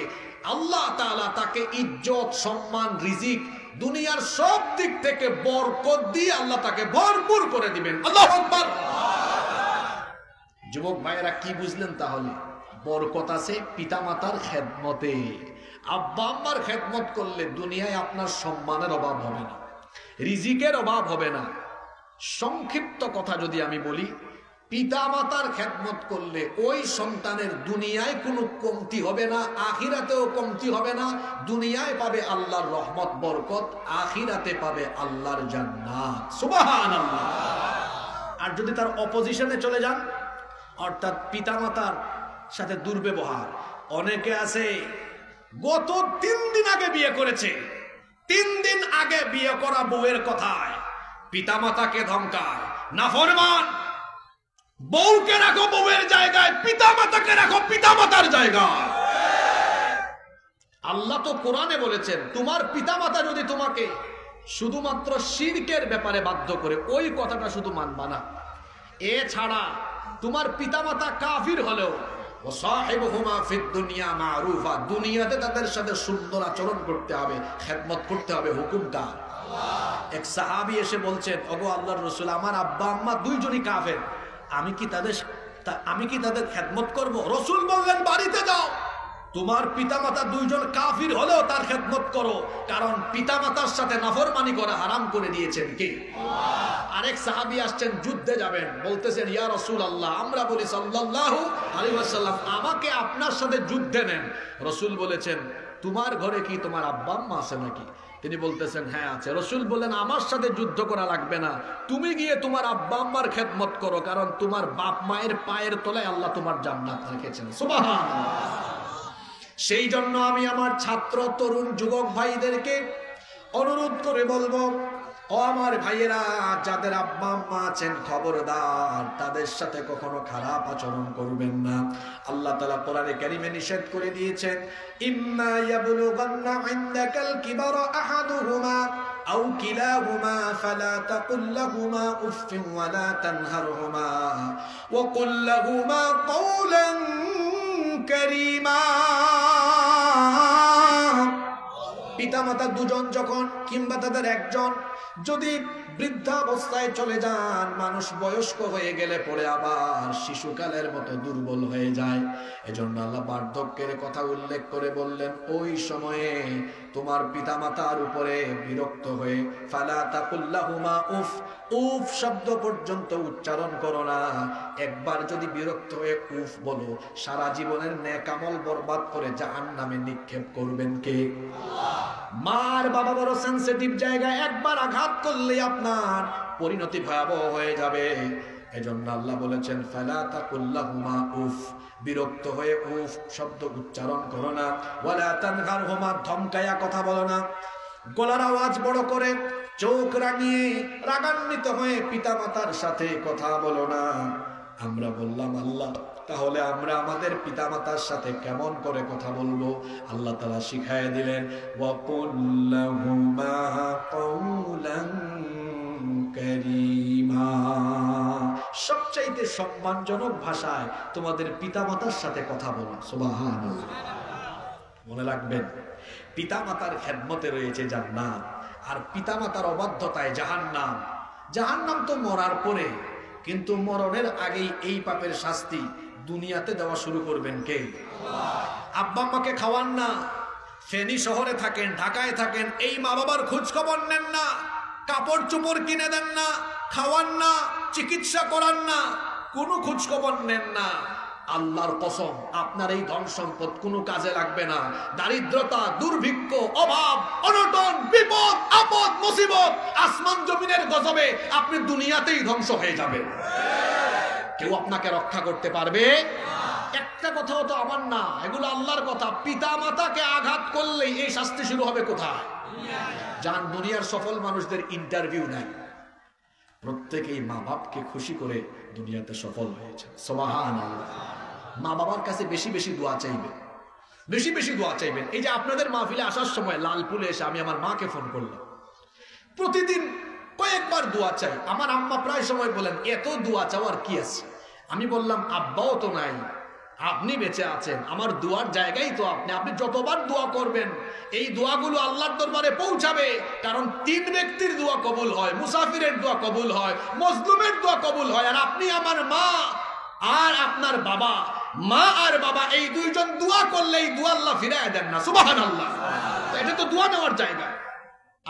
আল্লাহ তাআলা তাকে ইজ্জত, সম্মান, রিজিক, দুনিয়ার সব দিক থেকে বরকত দিয়ে আল্লাহ তাকে ভরপুর করে দিবেন। আল্লাহু আকবার। যুবক ভাইয়েরা, কি বুঝলেন তাহলে? বরকত আছে পিতামাতার খেদমতে। আব্বা আম্মার খেদমত করলে দুনিয়ায় আপনার সম্মানের অভাব হবে না, রিজিকের অভাব হবে না। সংক্ষিপ্ত কথা যদি আমি বলি, পিতামাতার খেদমত করলে ওই সন্তানের দুনিয়ায় কোনো কমতি হবে না, আখিরাতেও কমতি হবে না। দুনিয়ায় পাবে আল্লাহর রহমত বরকত, আখিরাতে পাবে আল্লাহর জান্নাত। সুবহানাল্লাহ। আর যদি তার অপোজিশনে চলে যান, অর্থাৎ পিতামাতার সাথে দুর্ব্যবহার, অনেকে আছে গত 3 দিন আগে বিয়ে করেছে, 3 দিন আগে বিয়ে করা বউয়ের কথায় পিতামাতাকে ধমকায়, নাফরমান। বউকে রাখো বউয়ের জায়গায়, পিতামাতাকে রাখো পিতামাতার জায়গায়। আল্লাহ তো কোরআনে বলেছেন, তোমার পিতামাতা যদি তোমাকে শুধুমাত্র শিরকের ব্যাপারে বাধ্য করে, ওই কথাটা শুধু মানবা না। এছাড়া তোমার পিতামাতা কাফির হলেও, ওয়াসাহিবুহুমা ফিদ দুনিয়া মারুফা, দুনিয়াতে তাদের সাথে সুন্দর আচরণ করতে হবে, খেদমত করতে হবে। হুকুমটা এক সাহাবী এসে বলছেন, ওগো আল্লাহর রাসূল, আমার আব্বা আম্মা 2 জনই কাফের, আমি কি তাদের খেদমত করব? রাসূল বললেন, বাড়িতে যাও, তোমার পিতামাতা 2 জন কাফির হলেও তার খেদমত করো, কারণ পিতামাতার সাথে নাফরমানি করা হারাম করে দিয়েছেন কে? আরেক সাহাবী আসছেন, যুদ্ধে যাবেন, বলতেছেন, ইয়া রাসূলুল্লাহ, আমরা বলি সাল্লাল্লাহু আলাইহি ওয়াসাল্লাম, আমাকে আপনার সাথে যুদ্ধে নেন। রাসূল বলেছেন, তোমার ঘরে কি তোমার আব্বা আম্মা আছে নাকি? তিনি বলতেছেন, হ্যাঁ আছে। রাসূল বললেন, আমার সাথে যুদ্ধ করা লাগবে না, তুমি গিয়ে তোমার আব্বা আম্মার খেদমত করো, কারণ তোমার বাপ মায়ের পায়ের তলায় আল্লাহ তোমার জান্নাত রেখেছেন। সুবহানাল্লাহ। সেই জন্য আমি আমার ছাত্র, তরুণ, যুবক ভাইদেরকে অনুরোধ করে বলবো, ও আমার ভাইয়েরা, যাদের আব্বা আম্মা আছেন, খবরদার তাদের সাথে কখনো খারাপ আচরণ করবেন না। আল্লাহ তাআলা কোরআনে কারীমে নিষেধ করে দিয়েছেন, ইম্মা ইয়াবলুগান্না ইনদাকাল কিবারা আহাদুহুমা আও কিলাহুমা ফালা তাকুল লাহুমা উফফিন ওয়ালা তানহারহুমা ওয়া কুল লাহুমা কওলান কারীমা। পিতামাতা 2 জন যখন, কিংবা তাদের একজন যদি বৃদ্ধাবস্থায় চলে যান, মানুষ বয়স্ক হয়ে গেলে পরে আবার শিশুকালের মতো দুর্বল হয়ে যায়। এজন্য আল্লাহ বার্ধক্যের কথা উল্লেখ করে বললেন, ওই সময়ে তোমার পিতামাতার উপরে বিরক্ত হয়ে ফালা তাকুল্লাহুমা উফ, উফ শব্দ পর্যন্ত উচ্চারণ করো না। একবার যদি বিরক্ত হয়ে উফ বলো, সারা জীবনের নেক আমল বরবাদ করে জাহান্নামে নিক্ষেপ করবেন কে? মার বাবা বড় সেনসিটিভ জায়গায় একবার আঘাত করলে আপনার পরিণতি ভয়াবহ হয়ে যাবে। এজন্য আল্লাহ বলেছেন ফালা তাকুল্লাহুমা উফ, বিরক্ত হয়ে উফ শব্দ উচ্চারণ করো না। ওয়ালা তানহারহুমা, ধমকায়া কথা বলো না। গলার আওয়াজ বড় করে, চোখ রাঙিয়ে রাগান্বিত হয়ে পিতামাতার সাথে কথা বলো না। আমরা বললাম আল্লাহ, তাহলে আমরা আমাদের পিতামাতার সাথে কেমন করে কথা বলবো? আল্লাহ তাআলা শিখায় দিলেন, ওয়াকুল লাহুমা কাওলান কারীমা, সবচাইতে সম্মানজনক ভাষায় তোমাদের পিতামাতার সাথে কথা বলো। সুবহানাল্লাহ। মনে রাখবেন, পিতামাতার খেদমতে রয়েছে জান্নাত, আর পিতামাতার অবাধ্যতায় জাহান্নাম। জাহান্নাম তো মরার পরে, কিন্তু মরণের আগেই এই পাপের শাস্তি দুনিয়াতে দেওয়া শুরু করবেন কে? আব্বা আম্মাকে খাওয়ান না, ফেনী শহরে থাকেন, ঢাকায় থাকেন, এই মা বাবার খোঁজ খবর নেন না, কাপড় চোপড় কিনে দেন না, খাওয়ান না, চিকিৎসা করান না, কোনো খোঁজ খবর নেন না। আল্লাহর কসম, আপনার এই ধন সম্পদ কোনো কাজে লাগবে না। দারিদ্রতা, দুর্ভিক্ষ, অভাব, অনটন, বিপদ, আপদ, মুসিবত, আসমান জমিনের গজবে আপনি দুনিয়াতেই ধ্বংস হয়ে যাবেন। কেউ আপনাকে রক্ষা করতে পারবে? একটা কথাও তো আমার না, এগুলো আল্লাহর কথা। পিতা মাতাকে আঘাত করলেই এই শাস্তি শুরু হবে কোথায়? যান দুনিয়ার সফল মানুষদের ইন্টারভিউ নেয়, প্রত্যেকেই মা বাপকে খুশি করে দুনিয়াতে সফল হয়েছে। সুবহানাল্লাহ। মা বাবার কাছে বেশি বেশি দোয়া চাইবেন, বেশি বেশি দোয়া চাইবেন। এই যে আপনাদের মাহফিলে আসার সময় লালপুরে এসে আমি আমার মাকে ফোন করলাম, প্রতিদিন কয়েকবার দোয়া চাই। আমার আম্মা প্রায় সময় বলেন, এত দোয়া চাওয়ার কি আছে? আমি বললাম, আব্বাও তো নাই, আপনি বেঁচে আছেন, আমার দোয়ার জায়গায় তো আপনি। আপনি যতবার দোয়া করবেন এই দোয়াগুলো আল্লাহর দরবারে পৌঁছাবে। কারণ 3 ব্যক্তির দোয়া কবুল হয়, মুসাফিরের দোয়া কবুল হয়, মজলুমের দোয়া কবুল হয়। আর আপনি আমার মা আর আপনার বাবা, মা আর বাবা, এই 2 জন দোয়া করলে এই দোয়া আল্লাহ ফিরায় দেন না। সুবহানাল্লাহ। এটা তো দোয়া নেওয়ার জায়গা।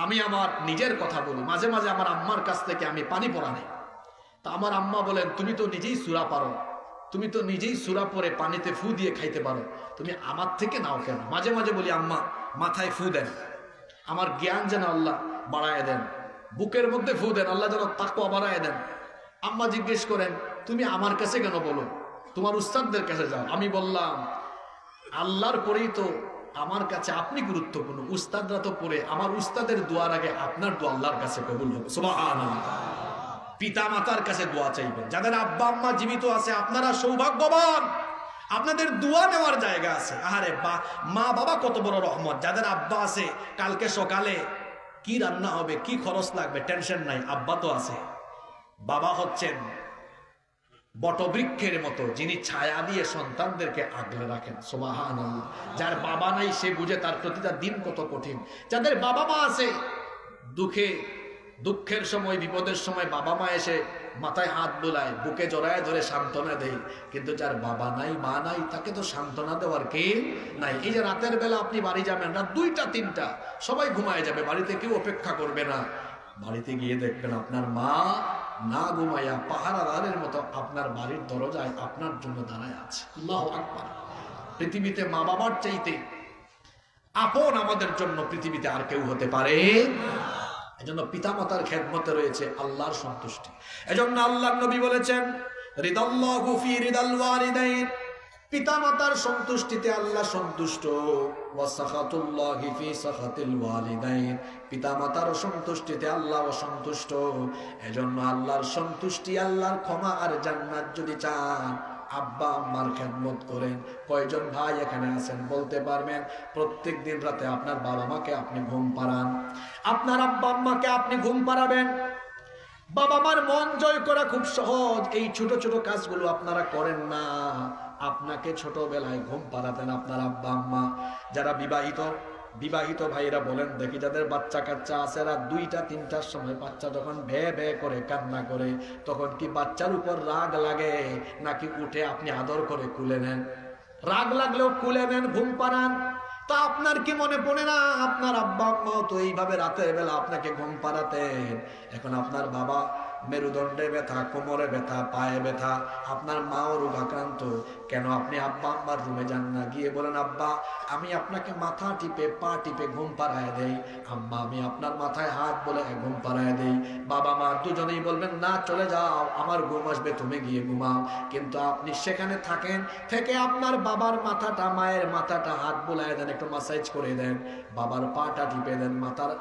আমি আমার নিজের কথা বলি, মাঝে মাঝে আমার আম্মার কাছ থেকে আমি পানি পড়া নেই। তা আমার আম্মা বলেন, তুমি তো নিজেই সূরা পারো, তুমি তো নিজেই সূরা পড়ে পানিতে ফু দিয়ে খাইতে পারো, তুমি আমার থেকে নাও কেন? মাঝে মাঝে বলি, আম্মা মাথায় ফু দেন, আমার জ্ঞান যেন আল্লাহ বাড়ায় দেন, বুকের মধ্যে ফু দেন, আল্লাহ যেন তাকওয়া বাড়ায় দেন। আম্মা জিজ্ঞেস করেন, তুমি আমার কাছে কেন বলো, তোমার উস্তাদদের কাছে যাও। আমি বললাম, আল্লাহর পরেই তো আমার কাছে আপনি গুরুত্বপূর্ণ, উস্তাদরা তো পড়ে, আমার উস্তাদের দোয়ার আগে আপনার দোয়া আল্লাহর কাছে কবুল হবে। সুবহানাল্লাহ। পিতা মাতার কাছে দোয়া চাইবেন। যাদের আব্বা আম্মা জীবিত আছে আপনারা সৌভাগ্যবান, আপনাদের দোয়া নেওয়ার জায়গা আছে। আরে মা বাবা কত বড় রহমত। যাদের আব্বা আছে, কালকে সকালে কি রান্না হবে, কি খরচ লাগবে, টেনশন নাই, আব্বা তো আছে। বাবা হচ্ছেন বটবৃক্ষের মতো, যিনি ছায়া দিয়ে সন্তানদেরকে আগলে রাখেন। সুবহানাল্লাহ। যার বাবা নাই সে বুঝে তার প্রতিটা দিন কত কঠিন। যাদের বাবা মা আছে, দুঃখের সময়, বিপদের সময় বাবা মা এসে মাথায় হাত বোলায়, বুকে জড়ায় ধরে সান্ত্বনা দেয়। কিন্তু যার বাবা নাই, মা নাই, তাকে তো সান্ত্বনা দেওয়ার কে নাই। এই যে রাতের বেলা আপনি বাড়ি যাবেন, রাত 2টা 3টা, সবাই ঘুমায় যাবে, বাড়িতে কেউ অপেক্ষা করবে না। বাড়িতে গিয়ে দেখবেন আপনার মা না ঘুমাইয়া পাহারাদারের মতো আপনার বাড়ির দরজায় আপনার জন্য দাঁড়ায় আছে। আল্লাহু আকবার। পৃথিবীতে মা বাবার চাইতে আপন আমাদের জন্য পৃথিবীতে আর কেউ হতে পারে। এজন্য পিতামাতার খেদমতে রয়েছে আল্লাহর সন্তুষ্টি। এজন্য আল্লাহর নবী বলেছেন, রিদাল্লাহু ফি রিদাল ওয়ালিদাইন, পিতামাতার সন্তুষ্টিতে আল্লাহ সন্তুষ্ট, ওয়া সাখাতুল্লাহি ফি সাখাতিল ওয়ালিদাইন, পিতামাতার সন্তুষ্টিতে আল্লাহ অসন্তুষ্ট। এজন্য আল্লাহর সন্তুষ্টি, আল্লাহর ক্ষমা আর জান্নাত যদি চান, আব্বা আম্মার খেদমত করেন। কয়জন ভাই এখানে আছেন বলতে পারবেন, প্রত্যেক দিন রাতে আপনার বাবা মাকে আপনি ঘুম পাড়ান, আপনার আব্বা আম্মাকে আপনি ঘুম পাড়াবেন? বাবা মার মন জয় করা খুব সহজ। এই ছোট ছোট কাজগুলো আপনারা করেন না। আপনাকে ছোটবেলায় ঘুম পাড়াতেন আপনার আব্বা আম্মা। যারা বিবাহিত বিবাহিত ভাইরা বলেন দেখি, যাদের বাচ্চা কাচ্চা আছে, রাত 2টা 3টার সময় বাচ্চা যখন ভে ভে করে কান্না করে, তখন কি বাচ্চার উপর রাগ লাগে নাকি উঠে আপনি আদর করে কুলে নেন? রাগ লাগলেও কুলে নেন, ঘুম পাড়ান। তো আপনার কি মনে পড়ে না আপনার আব্বা আম্মাও তো এইভাবে রাতের বেলা আপনাকে ঘুম পাড়াতেন? এখন আপনার বাবা মেরুদণ্ডে ব্যথা, কোমরে ব্যথা, পায়ে ব্যথা, আপনার মাও রোগাক্রান্ত, কেন আপনি আব্বা আম্মার রুমে যান না, গিয়ে বলেন আব্বা আমি আপনাকে মাথা টিপে পা টিপে ঘুম পাড়ায় দেই, আম্মা আমি আপনার মাথায় হাত বলে ঘুম পাড়ায় দেই। বাবা মা দুজনেই বলবেন না চলে যাও, আমার ঘুম আসবে, তুমি গিয়ে ঘুমাও। কিন্তু আপনি সেখানে থাকেন, থেকে আপনার বাবার মাথাটা মায়ের মাথাটা হাত বোলায় দেন, একটু মাসাজ করে দেন, বাবার পাটা টিপে দেন, মাথার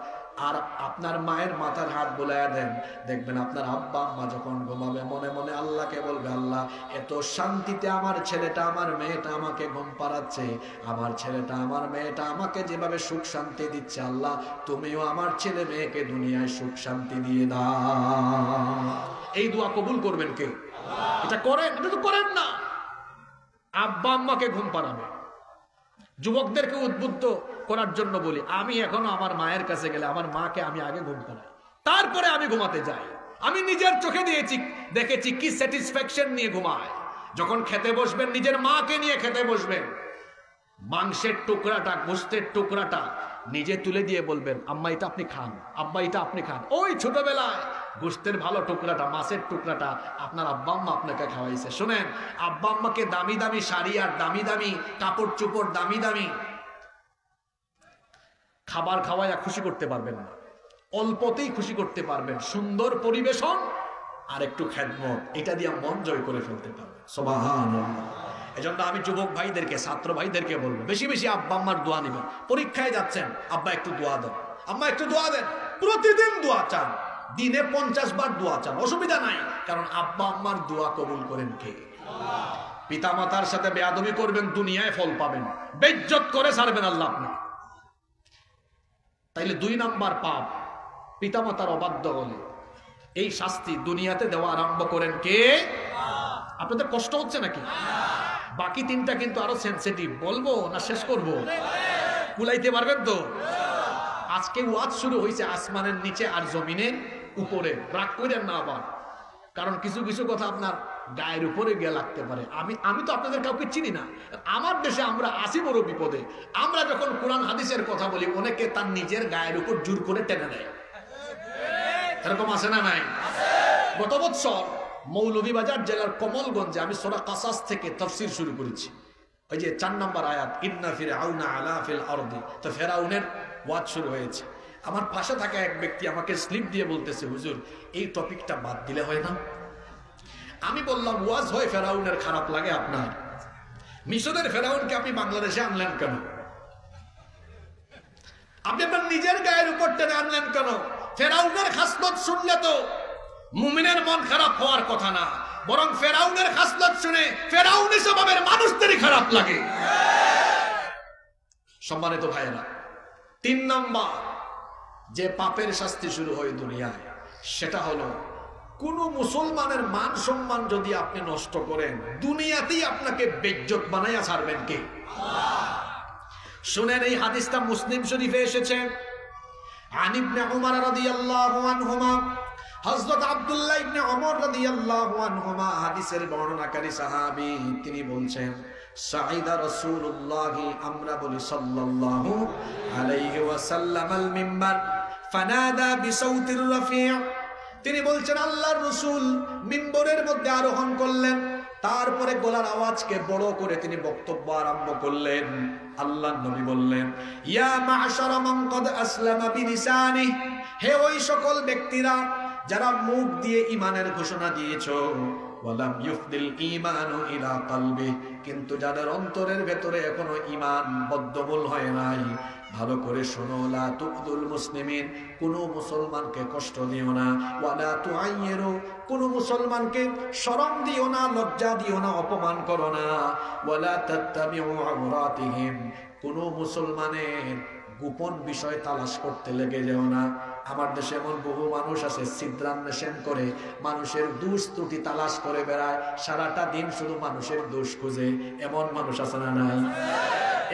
আর আপনার মায়ের মাথার হাত বোলায় দেন। দেখবেন আপনার আব্বা আম্মা যখন ঘুমাবে মনে মনে আল্লাহকে বলবে, আল্লাহ এত শান্তিতে আমার ছেলেটা আমার মেয়েটা আমাকে ঘুম পাড়াচ্ছে, আমার ছেলেটা আমার মেয়েটা আমাকে যেভাবে সুখ শান্তি দিচ্ছে, আল্লাহ তুমিও আমার ছেলে মেয়েকে দুনিয়ায় সুখ শান্তি দিয়ে দাও। এই দোয়া কবুল করবেন কে? এটা করেন? এটা তো করেন না। আব্বা আম্মাকে ঘুম পাড়াবে। যুবকদেরকে উদ্বুদ্ধ করার জন্য বলি, আমি এখনো আমার মায়ের কাছে গেলে আমার মাকে আমি আগে ঘুম পাড়াই, তারপরে আমি ঘুমাতে যাই। আমি নিজের চোখে দেখেছি কি স্যাটিসফ্যাকশন নিয়ে ঘুমায়। যখন খেতে বসবেন নিজের মাকে নিয়ে খেতে বসবেন, মাংসের টুকরাটা গোশতের টুকরাটা নিজে তুলে দিয়ে বলবেন আম্মা এটা আপনি খান, আব্বা এটা আপনি খান। ওই ছোটবেলায় গোশতের ভালো টুকরাটা, মাছের টুকরাটা আপনার আব্বা আম্মা আপনাকে খাওয়াইছে। শোনেন, আব্বা আম্মাকে দামি দামি শাড়ি আর দামি দামি কাপড় চোপড়, দামি দামি খাবার খাওয়াইয়া খুশি করতে পারবেন না, অল্পতেই খুশি করতে পারবেন। সুন্দর পরিবেশন আর একটু খেদমত, এটা দিয়ে মন জয় করে ফেলতে পারবেন। সুবহানাল্লাহ। এজন্য আমি যুবক ভাইদেরকে, ছাত্র ভাইদেরকে বলবো, বেশি বেশি আব্বা আম্মার দোয়া নেবেন। পরীক্ষায় যাচ্ছেন, আব্বা একটু দোয়া দেন, আম্মা একটু দোয়া দেন। প্রতিদিন দোয়া চান, দিনে 50 বার দোয়া চান, অসুবিধা নাই। কারণ আব্বা আম্মার দোয়া কবুল করেন কে? পিতা মাতার সাথে বেয়াদবি করবেন, দুনিয়ায় ফল পাবেন, বেইজ্জত করে ছাড়বেন আল্লাহ আপনি। তাইলে 2 নাম্বার পাপ, পিতা মাতার অবাধ্য হলে এই শাস্তি দুনিয়াতে দেওয়া আরম্ভ করেন কে? আপনাদের কষ্ট হচ্ছে নাকি? বাকি 3টা কিন্তু আরো সেনসিটিভ, বলবো না শেষ করব? কুলাইতে পারবেন তো? আজকে ওয়াজ শুরু হয়েছে আসমানের নিচে আর জমিনের উপরে, রাগ করেন না আবার, কারণ কিছু কিছু কথা আপনার গায়ের উপরে গিয়ে লাগতে পারে। আমি তো আপনাদের কাউকে চিনি না, আমার দেশে আমরা আসি বড় বিপদে। আমরা যখন কোরআন হাদিসের কথা বলি, অনেকে তার নিজের গায়ের উপর জোর করে টেনে দেয়, এরকম আছে না নাই? গত বছর মৌলভীবাজার জেলার কমলগঞ্জে আমি সূরা কাসাস থেকে তাফসীর শুরু করেছি। ওই যে 4 নম্বর আয়াত, ইন্না ফিরআউনা আলা ফিল আরদি, তো ফেরাউনের ওয়াজ শুরু হয়েছে। আমার পাশে থাকা এক ব্যক্তি আমাকে স্লিপ দিয়ে বলতেছে, হুজুর এই টপিকটা বাদ দিলে হয় না? আমি বললাম, ওয়াজ হয় ফেরাউনের খারাপ লাগে আপনার? মিশরের ফেরাউনকে আপনি বাংলাদেশে আনলেন কেন? আপনি আপনার নিজের গায়ের উপর টেনে আনলেন কেন? ফেরাউনের খাসলত শুনলে তো মুমিনের মন খারাপ হওয়ার কথা না, বরং ফেরাউনের খাসলত শুনে ফেরাউনি স্বভাবের মানুষদেরই খারাপ লাগে। সম্মানিত ভাইয়েরা, 3 নাম্বার যে পাপের শাস্তি শুরু হয় দুনিয়ায়, সেটা হলো কোন মুসলমানের মান সম্মান যদি আপনি নষ্ট করেন, দুনিয়াতেই আপনাকে বেইজ্জত বানাইয়া ছাড়বেন কে? শুনেন, এই হাদিসটা মুসলিম শরীফে এসেছে। আন ইবনে উমর রাদিয়াল্লাহু আনহুমা, হযরত আব্দুল্লাহ ইবনে ওমর রাদিয়াল্লাহু আনহুমা হাদিসের বর্ণনাকারী সাহাবী, তিনি বলছেন, সাইদা রাসূলুল্লাহ, আমরা বলি সাল্লাল্লাহু আলাইহি ওয়াসাল্লাম, আল মিম্বার ফানাদা বিসাউতির রাফি'। তিনি বলছেন আল্লাহর রাসূল মিম্বরের মধ্যে আরোহণ করলেন, তারপরে গলার আওয়াজকে বড় করে তিনি বক্তব্য আরম্ভ করলেন। আল্লাহর নবী বললেন, ইয়া মা'শারা মান ক্বাদ আসলামা বিলিসানিহি, হে ওই সকল ব্যক্তিরা যারা মুখ দিয়ে ঈমানের ঘোষণা দিয়েছো, ওয়ালাম ইউফদিল ঈমানু ইলা কলবি, কিন্তু যাদের অন্তরের ভেতরে এখনো ঈমান বদ্ধমূল হয় নাই। ভালো করে শোনো, লা তুকদুল মুসলিমিন, কোন মুসলমানকে কষ্ট দিও না, ওয়ালা তুআইয়িরু, কোন মুসলমানকে শরম দিও না, লজ্জা দিও না, অপমান করো না, ওয়ালা তাত্তাবিউ আওরাতিহিম, কোন মুসলমানের গোপন বিষয় তালাশ করতে লেগে যেও না। আমার দেশে এমন বহু মানুষ আছে, ছিদ্রান্বেষণ করে মানুষের দোষ ত্রুটি তালাশ করে বেড়ায়, সারাটা দিন শুধু মানুষের দোষ খুঁজে, এমন মানুষ আছে না নাই?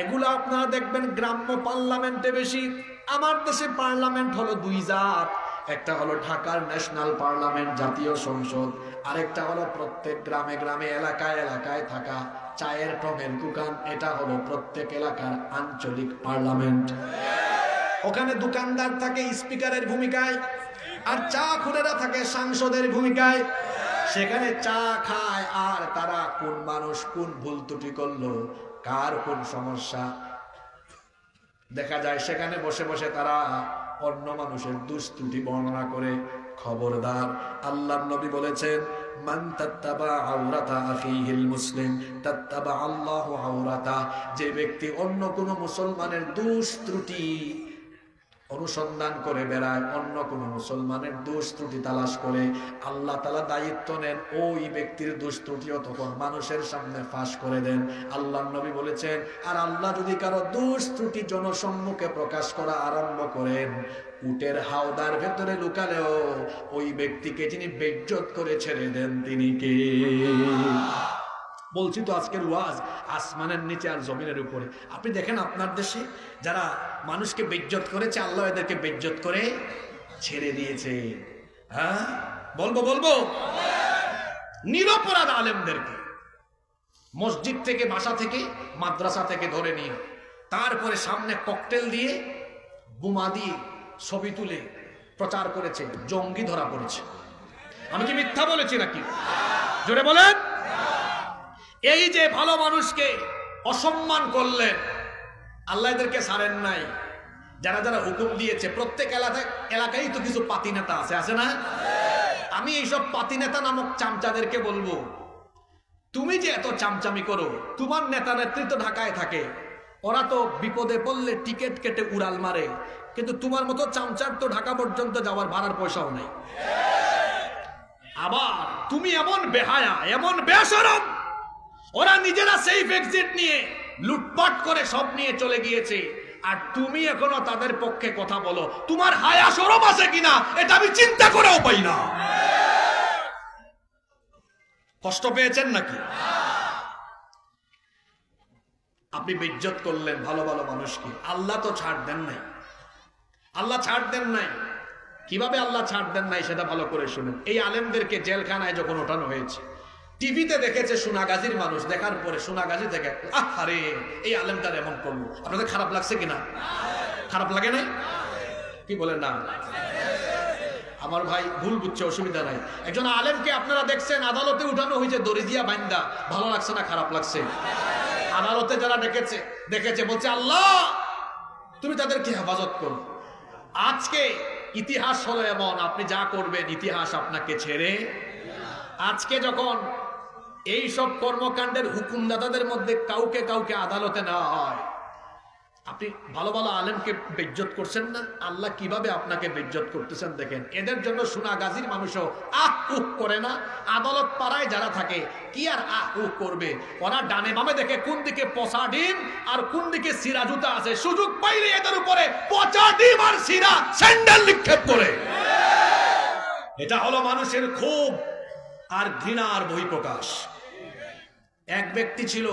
এগুলো আপনারা দেখবেন গ্রাম্য পার্লামেন্টে বেশি। আমার দেশে পার্লামেন্ট হলো দুই জাত, একটা হলো ঢাকার ন্যাশনাল পার্লামেন্ট, জাতীয় সংসদ, আরেকটা হলো প্রত্যেক গ্রামে গ্রামে এলাকায় এলাকায় থাকা চায়ের টমের দোকান, এটা হলো প্রত্যেক এলাকার আঞ্চলিক পার্লামেন্ট। ওখানে দোকানদার থাকে স্পিকারের ভূমিকায়, আর চা খুরেরা থাকে সাংসদের ভূমিকায়। সেখানে চা খায় আর তারা কোন মানুষ কোন ভুল ত্রুটি করলো, কার কোন সমস্যা দেখা যায়, সেখানে বসে বসে তারা অন্য মানুষের দুষ্ত্রুটি বর্ণনা করে। খবরদার, আল্লাহর নবী বলেছেন, মান তাত্তাবা আওরাতা আখিহিল মুসলিম তাত্তাবা আল্লাহু আওরাতা। যে ব্যক্তি অন্য কোন মুসলমানের দুষ্ত্রুটি অনুসন্ধান করে বেড়ায়, অন্য কোন মুসলমানের দোষ ত্রুটি তালাশ করে, আল্লাহ তাআলা দায়িত্ব নেন ওই ব্যক্তির দোষ ত্রুটিও তখন মানুষের সামনে ফাঁস করে দেন। আল্লাহর নবী বলেছেন, আর আল্লাহ যদি কারো দোষ ত্রুটি জনসম্মুখে প্রকাশ করা আরম্ভ করেন, উটের হাওদার ভেতরে লুকালেও ওই ব্যক্তিকে যিনি বেইজ্জত করে ছেড়ে দেন তিনি কে? বলছি তো আজকের ওয়াজ আসমানের নিচে আর জমিনের উপরে। আপনি দেখেন আপনার দেশে যারা মানুষকে বেইজ্জত করেছে, আল্লাহ এদেরকে বেইজ্জত করে ছেড়ে দিয়েছে। হ্যাঁ, বলবো নিরপরাধ আলেমদেরকে মসজিদ থেকে, বাসা থেকে, মাদ্রাসা থেকে ধরে নিয়ে তারপরে সামনে ককটেল দিয়ে, বোমা দিয়ে ছবি তুলে প্রচার করেছে, জঙ্গি ধরা পড়েছে। আমি কি মিথ্যা বলেছি নাকি? জোরে বলেন। এই যে ভালো মানুষকে অসম্মান করলেন, আল্লাহ এদেরকে ছাড়েন নাই। যারা যারা হুকুম দিয়েছে, প্রত্যেক এলাকায় তো কিছু পাতি নেতা আছে না? আমি এইসব পাতি নেতা নামক চামচাদেরকে বলবো, তুমি যে এত চামচামি করো, তোমার নেতা নেত্রী তো ঢাকায় থাকে, ওরা তো বিপদে পড়লে টিকিট কেটে উড়াল মারে, কিন্তু তোমার মতো চামচার তো ঢাকা পর্যন্ত যাওয়ার ভাড়ার পয়সাও নেই। আবার তুমি এমন বেহায়া, এমন বেশরম, ওরা নিজেরা সেফ এক্সিট নিয়ে লুটপাট করে সব নিয়ে চলে গিয়েছে, আর তুমি এখনো তাদের পক্ষে কথা বলো। তোমার হায়া শরম আছে কিনা এটা আমি চিন্তা করেও পাই না। কষ্ট পেয়েছেন নাকি? আপনি বেইজ্জত করলেন ভালো ভালো মানুষকে, আল্লাহ তো ছাড় দেন নাই। আল্লাহ ছাড় দেন নাই। কিভাবে আল্লাহ ছাড় দেন নাই সেটা ভালো করে শুনেন। এই আলেমদেরকে জেলখানায় যখন ওঠানো হয়েছে, টিভিতে দেখেছে সোনাগাজীর মানুষ, দেখার পরে সোনাগাজী দেখে, আরে এই আলেমটার এমন করলো। আপনাদের খারাপ লাগছে কিনা? খারাপ লাগে নাই? কি বলেন না? আমার ভাই ভুল বুঝছে, অসুবিধা নাই। একজন আলেমকে আপনারা দেখছেন আদালতে উঠানো হয়েছে দড়ি দিয়া বাইন্দা, ভালো লাগছে না খারাপ লাগছে? আদালতে যারা দেখেছে বলছে, আল্লাহ তুমি তাদেরকে হেফাজত করো। আজকে ইতিহাস হলো এমন, আপনি যা করবেন ইতিহাস আপনাকে ছেড়ে। আজকে যখন এই সব কর্মকাণ্ডের হুকুমদাতাদের মধ্যে কাউকে কাউকে আদালতে নেওয়া হয়, আপনি ভালো ভালো আলেমকে বেইজ্জত করছেন না? আল্লাহ কিভাবে আপনাকে বেইজ্জত করতেছেন দেখেন। এদের জন্য সোনাগাজীর মানুষও আহ উহ করে না। আদালত পাড়ায় যারা থাকে কি আর আহ উহ করবে? ওরা ডানে বামে দেখে কোন দিকে পচা ডিম আর কোন দিকে সিরা জুতা আছে, সুযোগ পাইলে এদের উপরে পচা ডিম আর সিরা স্যান্ডেল নিক্ষেপ করে। এটা হলো মানুষের ক্ষোভ আর ঘৃণার বহিঃপ্রকাশ। এক ব্যক্তি ছিল,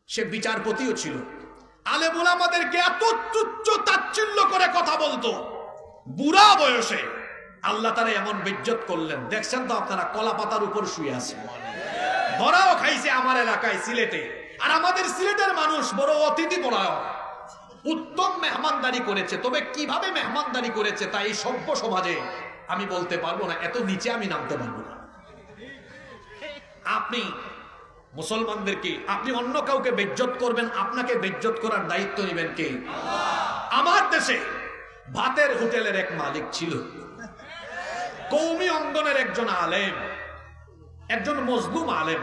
সে বিচারপতিও ছিল, আলেম ওলামাদেরকে এত তুচ্ছ তাচ্ছিল্য করে কথা বলতো, বুড়া বয়সে আল্লাহ তারা এমন বেইজ্জত করলেন। দেখছেন তো আপনারা, কলা পাতার উপর শুয়ে আছে। ধরাও খাইছে আমার এলাকায় সিলেটে। আর আমাদের সিলেটের মানুষ বড় অতিথি পরায়ণ, উত্তম মেহমানদারি করেছে। তবে কিভাবে মেহমানদারি করেছে তা এই সভ্য সমাজে আমি বলতে পারবো না, এত নিচে আমি নামতে পারবো না। আপনি মুসলমানদেরকে, আপনি অন্য কাউকে বেইজ্জত করবেন, আপনাকে বেইজ্জত করার দায়িত্ব নেবেন কে? আমার দেশে ভাতের হোটেলের এক মালিক ছিল, কওমি অঙ্গনের একজন আলেম, একজন মজলুম আলেম,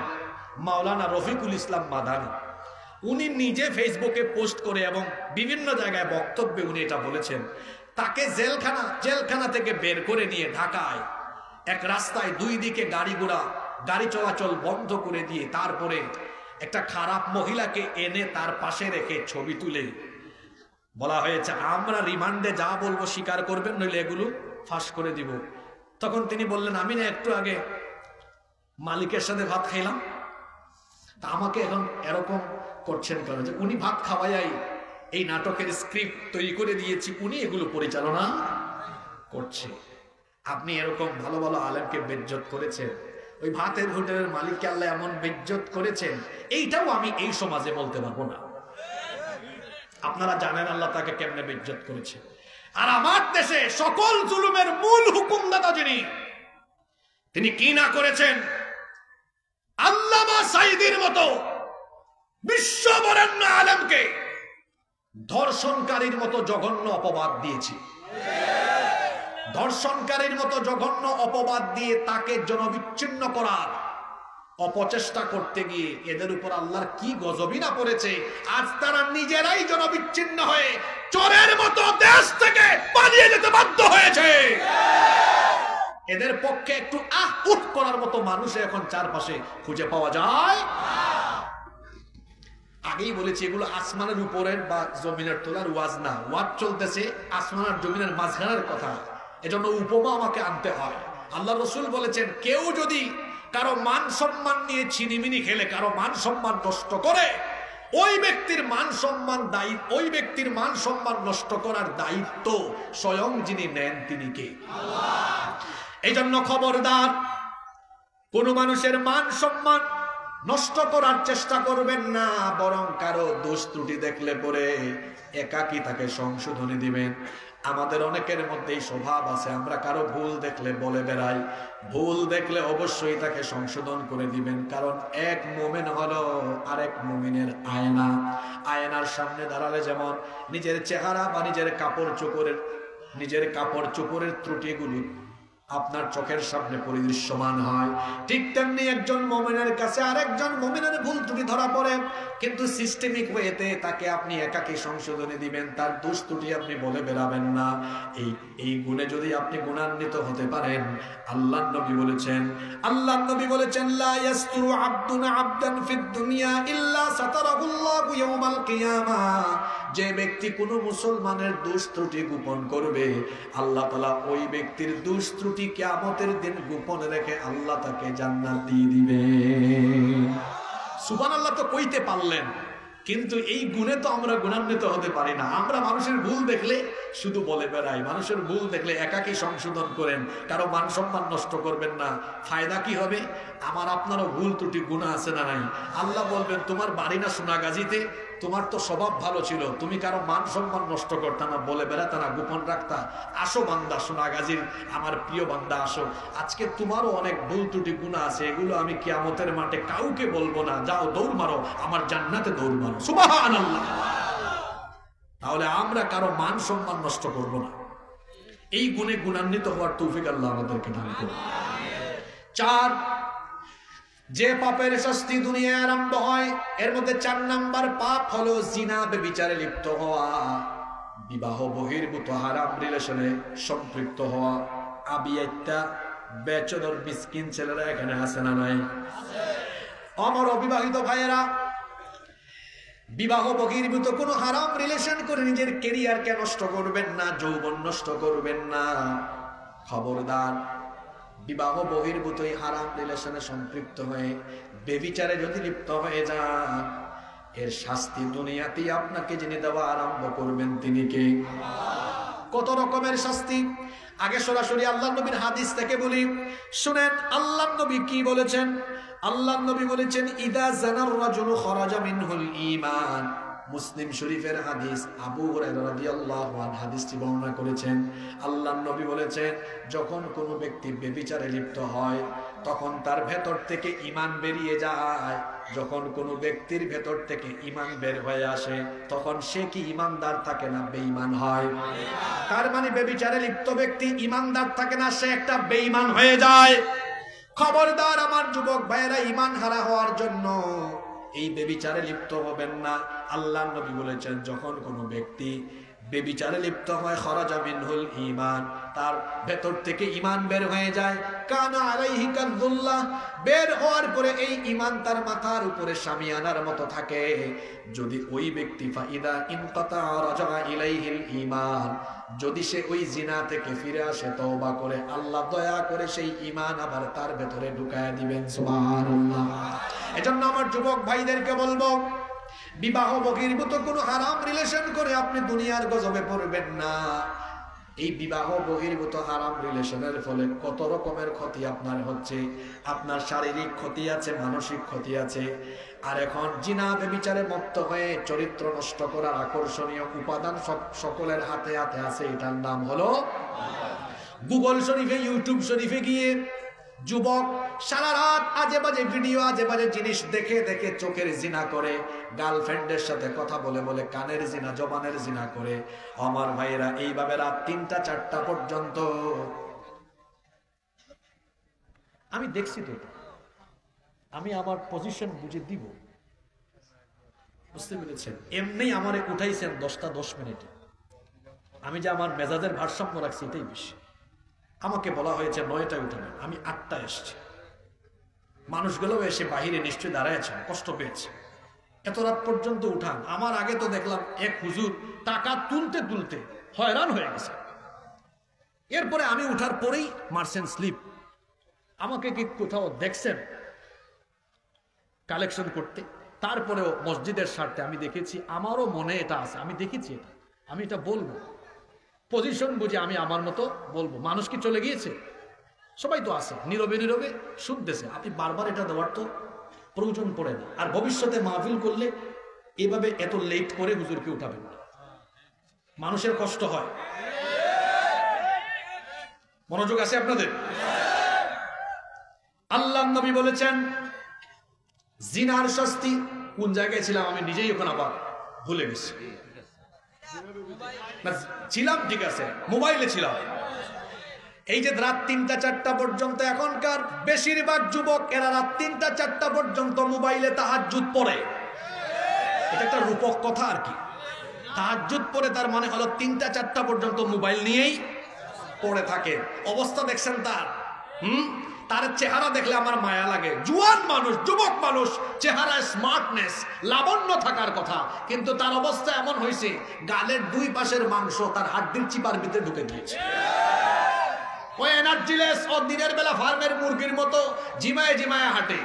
মাওলানা রফিকুল ইসলাম মাদানী। উনি নিজে ফেসবুকে পোস্ট করে এবং বিভিন্ন জায়গায় বক্তব্যে উনি এটা বলেছেন, তাকে জেলখানা থেকে বের করে নিয়ে ঢাকায় এক রাস্তায় দুই দিকে গাড়ি চলাচল বন্ধ করে দিয়ে তারপরে একটা খারাপ মহিলাকে এনে তার পাশে রেখে ছবি তুলে বলা হয়েছে, আমরা রিমান্ডে যা বলবো স্বীকার করবেন, নইলে এগুলো ফাঁস করে দিব। তখন তিনি বললেন, আমি না একটু আগে মালিকের সাথে ভাত খাইলাম, তা আমাকে এখন এরকম করছেন কেন? যে উনি ভাত খাওয়াই এই নাটকের স্ক্রিপ্ট তৈরি করে দিয়েছি, উনি এগুলো পরিচালনা করছে। আপনি এরকম ভালো ভালো আলেমকে বেজ্জত করেছেন, ওই ভাতের হোটেলের মালিককে আল্লাহ এমন বেজ্জত করেছেন, এইটাও আমি এই সমাজে বলতে পারবো না। আপনারা জানেন আল্লাহ তাকে কেমনে বেজ্জত করেছে। আর আমার দেশে সকল জুলুমের মূল হুকুমদাতা যিনি, তিনি কি না করেছেন? আল্লামা সাঈদীর মতো বিশ্ববরেণ্য আলেমকে ধর্ষণকারীর মতো জঘন্য অপবাদ দিয়েছি। ধর্ষণকারীর মতো জঘন্য অপবাদ দিয়ে তাকে জনবিচ্ছিন্ন করার অপচেষ্টা করতে গিয়ে এদের উপর আল্লাহর কি গজবই না পড়েছে। আজ তারা নিজেরাই জনবিচ্ছিন্ন হয়ে চোরের মতো দেশ থেকে পালিয়ে যেতে বাধ্য হয়েছে। এদের পক্ষে একটু উঠ করার মতো মানুষ এখন চারপাশে খুঁজে পাওয়া যায়। আগেই বলেছি এগুলো আসমানের উপরের বা জমিনের তোলার ওয়াজ না, ওয়াজ চলতেছে আসমানের জমিনের মাঝখানের কথা, এজন্য উপমা আমাকে আনতে হয়। আল্লাহ রসুল বলেছেন, কেউ যদি কারো মান সম্মান নিয়ে ছিনিমিনি খেলে, কারো মান সম্মান নষ্ট করে, ওই ব্যক্তির মান সম্মান নষ্ট করার দায়িত্ব স্বয়ং যিনি নেন তিনি কে? এই জন্য খবরদার, কোন মানুষের মান সম্মান নষ্ট করার চেষ্টা করবেন না, বরং কারো দোষ ত্রুটি দেখলে পরে একাকী তাকে সংশোধনী দিবেন। আমাদের অনেকের মধ্যেই স্বভাব আছে, আমরা কারো ভুল দেখলে বলে বেড়াই, ভুল দেখলে অবশ্যই তাকে সংশোধন করে দিবেন। কারণ এক মুমিন হলো আরেক মুমিনের আয়না। আয়নার সামনে দাঁড়ালে যেমন নিজের চেহারা বা নিজের কাপড় চোপড়ের ত্রুটিগুলো আপনার চোখের সামনে পরিদৃশ্যমান হয়, ঠিক তেমনি একজন মুমিনের কাছে আরেকজন মুমিনের ভুল ত্রুটি ধরা পড়ে, কিন্তু সিস্টেমিক ওয়েতে তাকে আপনি একাকী সংশোধনে দিবেন, তার দোষ ত্রুটি আপনি বলে বেরাবেন না। এই গুণে যদি আপনি গুণান্বিত হতে পারেন, আল্লাহর নবী বলেছেন লা ইয়াসতুরু আবদুন আবদান ফিদ দুনিয়া ইল্লা সাতারাহুল্লাহু ইয়াউমাল কিয়ামাহ। যে ব্যক্তি কোনো মুসলমানের দোষ ত্রুটি গোপন করবে, আল্লাহ তাআলা ওই ব্যক্তির দোষ ত্রুটি কিয়ামতের দিন গোপন রেখে আল্লাহ তাকে জান্নাত দিয়ে দিবে। সুবহানাল্লাহ তো কইতে পারলেন, কিন্তু এই গুণে তো আমরা গুণান্বিত হতে পারি না। আমরা মানুষের ভুল দেখলে শুধু বলে বেড়াই, মানুষের ভুল দেখলে একাকী সংশোধন করেন, কারো মান সম্মান নষ্ট করবেন না। ফায়দা কি হবে? আমার আপনারও ভুল ত্রুটি গুনাহ আছে না নাই? আল্লাহ বলবেন, তোমার বাড়ি না সোনাগাজীতে, তোমার তো স্বভাব ভালো ছিল, তুমি কারো মান সম্মান নষ্ট করতে না, বলে বেড়াতে না, গোপন রাখতা। আসো বান্দা, সোনাগাজীর আমার প্রিয় বান্দা, আসো, আজকে তোমারও অনেক ভুল ত্রুটি গুনাহ আছে, এগুলো আমি কিয়ামতের মাঠে কাউকে বলবো না, যাও দৌড় মারো, আমার জান্নাতে দৌড় মারো। সুবহানাল্লাহ। তাহলে আমরা কারো মান সম্মান নষ্ট করব না। এই গুণে গুণান্বিত হওয়ার তৌফিক আল্লাহ আমাদেরকে দান করুন। 4, যে পাপের শাস্তি দুনিয়ায় আরম্ভ হয়, এর মধ্যে 4 নাম্বার পাপ হলো জিনা, ব্যভিচারে লিপ্ত হওয়া, বিবাহ বহির্ভূত হারাম রিলেশনে সম্পৃক্ত হওয়া। আবিয়াইতা বেচদর মিসকিন ছেলেরা এখানে আছে না নাই? আমার অবিবাহিত ভাইয়েরা, বিবাহ বহির্ভূত কোনো হারাম রিলেশন করে নিজের ক্যারিয়ারকে নষ্ট করবেন না, যৌবন নষ্ট করবেন না। খবরদার, বিবাহ বহির্ভূত এই হারাম রিলেশনে সম্পৃক্ত হয়ে ব্যভিচারে যদি লিপ্ত হয়ে যান, এর শাস্তি দুনিয়াতেই আপনাকে যিনি দেওয়া আরম্ভ করবেন তিনি কে? কত রকমের শাস্তি? আগে সরাসরি আল্লাহর নবীর হাদিস থেকে বলি, শুনেন আল্লাহর নবী কি বলেছেন। আল্লাহর নবী বলেছেন, ইদা জানার রাজুলু খরাজা মিনহুল ঈমান। মুসলিম শরীফের হাদিস, আবু হুরায়রা রাদিয়াল্লাহু আনহু হাদিসটি বর্ণনা করেছেন। আল্লাহর নবী বলেছেন, যখন কোনো ব্যক্তি ব্যভিচারে লিপ্ত হয়, তখন তার ভেতর থেকে ঈমান বেরিয়ে যায়। যখন কোনো ব্যক্তির ভেতর থেকে ঈমান বের হয়ে আসে, তখন সে কি ঈমানদার থাকে না বেঈমান হয়? তার মানে ব্যভিচারে লিপ্ত ব্যক্তি ঈমানদার থাকে না, সে একটা বেঈমান হয়ে যায়। খবরদার আমার যুবক ভাইয়েরা, ঈমান হারা হওয়ার জন্য এই ব্যভিচারে লিপ্ত হবেন না। আল্লাহর নবী বলেছেন, যখন কোনো ব্যক্তি ব্যভিচারে লিপ্ত হয়, খরাজা মিনহুল ঈমান, তার ভেতর থেকে ঈমান বের হয়ে যায়। কানা আলাইহি কাযুল্লাহ, বের হওয়ার পরে এই ঈমান তার মাথার উপরে শামিয়ানার মতো থাকে। যদি ওই ব্যক্তি ফাইদা ইনকাতা রাজা ইলাইহিল ঈমান, যদি সে ওই জিনা থেকে ফিরে আসে, তওবা করে, আল্লাহ দয়া করে সেই ঈমান আবার তার ভেতরে ঢুকায় দিবেন। সুবহানাল্লাহ। এজন্য আমার যুবক ভাইদেরকে বলবো, বিবাহ বহির্ভূত কোনো হারাম রিলেশন করে আপনি দুনিয়ার গজবে পড়বেন না। এই বিবাহ বহির্ভূত হারাম রিলেশনের ফলে কত রকমের ক্ষতি আপনার হচ্ছে। আপনার শারীরিক ক্ষতি আছে, মানসিক ক্ষতি আছে। আর এখন জিনা ব্যভিচারে মত্ত হয়ে চরিত্র নষ্ট করার আকর্ষণীয় উপাদান সকলের হাতে হাতে আছে। এটার নাম হলো গুগল শরীফে, ইউটিউব শরীফে গিয়ে যুবক সারা রাত আজে বাজে ভিডিও, আজে বাজে জিনিস দেখে দেখে চোখের জিনা করে, গার্লফ্রেন্ডের সাথে কথা বলে বলে কানের জিনা, জবানের জিনা করে। আমার ভাইয়েরা, এইভাবে রাত 3টা 4টা পর্যন্ত আমি দেখছি তো। আমি আমার পজিশন বুঝে দিব, বুঝতে পেরেছেন? এমনি আমারে উঠাইছেন 10টা 10 মিনিটে। আমি যে আমার মেজাজের ভারসাম্য রাখছি এটাই বেশি। আমাকে বলা হয়েছে 9টায় উঠাবেন, আমি 8টায় এসছি। মানুষগুলো এসে বাহিরে নিশ্চয়ই দাঁড়ায়ছেন, কষ্ট পেয়েছে। এত রাত পর্যন্ত উঠান। আমার আগে তো দেখলাম এক হুজুর টাকা তুলতে তুলতে হয়রান হয়ে গেছে। এরপরে আমি উঠার পরেই মারছেন স্লিপ। আমাকে কি কোথাও দেখছেন কালেকশন করতে? তারপরেও মসজিদের স্বার্থে আমি দেখেছি, আমারও মনে এটা আছে, আমি দেখেছি এটা, আমি এটা বলবো। পজিশন বুঝে আমি আমার মতো বলবো। মানুষ কি চলে গিয়েছে? সবাই তো আছে, নীরবে নীরবে শুনতেছে। আপনি বারবার এটা দেওয়ার তো প্রয়োজন পড়ে না। আর ভবিষ্যতে মাহফিল করলে এভাবে এত লেট করে হুজুরকে উঠাবেন না, মানুষের কষ্ট হয়। মনোযোগ আছে আপনাদের? আল্লাহ নবী বলেছেন জিনার শাস্তি কোন জায়গায় ছিলাম আমি নিজেই ওখানে আবার ভুলে গেছি। ছিলাম ঠিক আছে, মোবাইলে ছিলাম। এই যে রাত 3টা 4টা পর্যন্ত এখনকার বেশিরভাগ যুবক এরা রাত 3টা 4টা পর্যন্ত মোবাইলে তাহাজ্জুদ পড়ে। এটা একটা রূপক কথা আর কি। তাহাজ্জুদ পড়ে তার মানে হলো 3টা 4টা পর্যন্ত মোবাইল নিয়েই পড়ে থাকে। অবস্থা দেখছেন তার? তার চেহারা দেখলে আমার মায়া লাগে। জুয়ান মানুষ, যুবক মানুষ, চেহারায় স্মার্টনেস, লাবণ্য থাকার কথা, কিন্তু তার অবস্থা এমন হয়েছে গালের 2 পাশের মাংস তার হাড্ডির চিপার ভিতরে ঢুকে গিয়েছে। ও এনার্জিলেস, ও দিনের বেলা ফার্মের মুরগির মতো জিমায় জিমায় হাঁটে।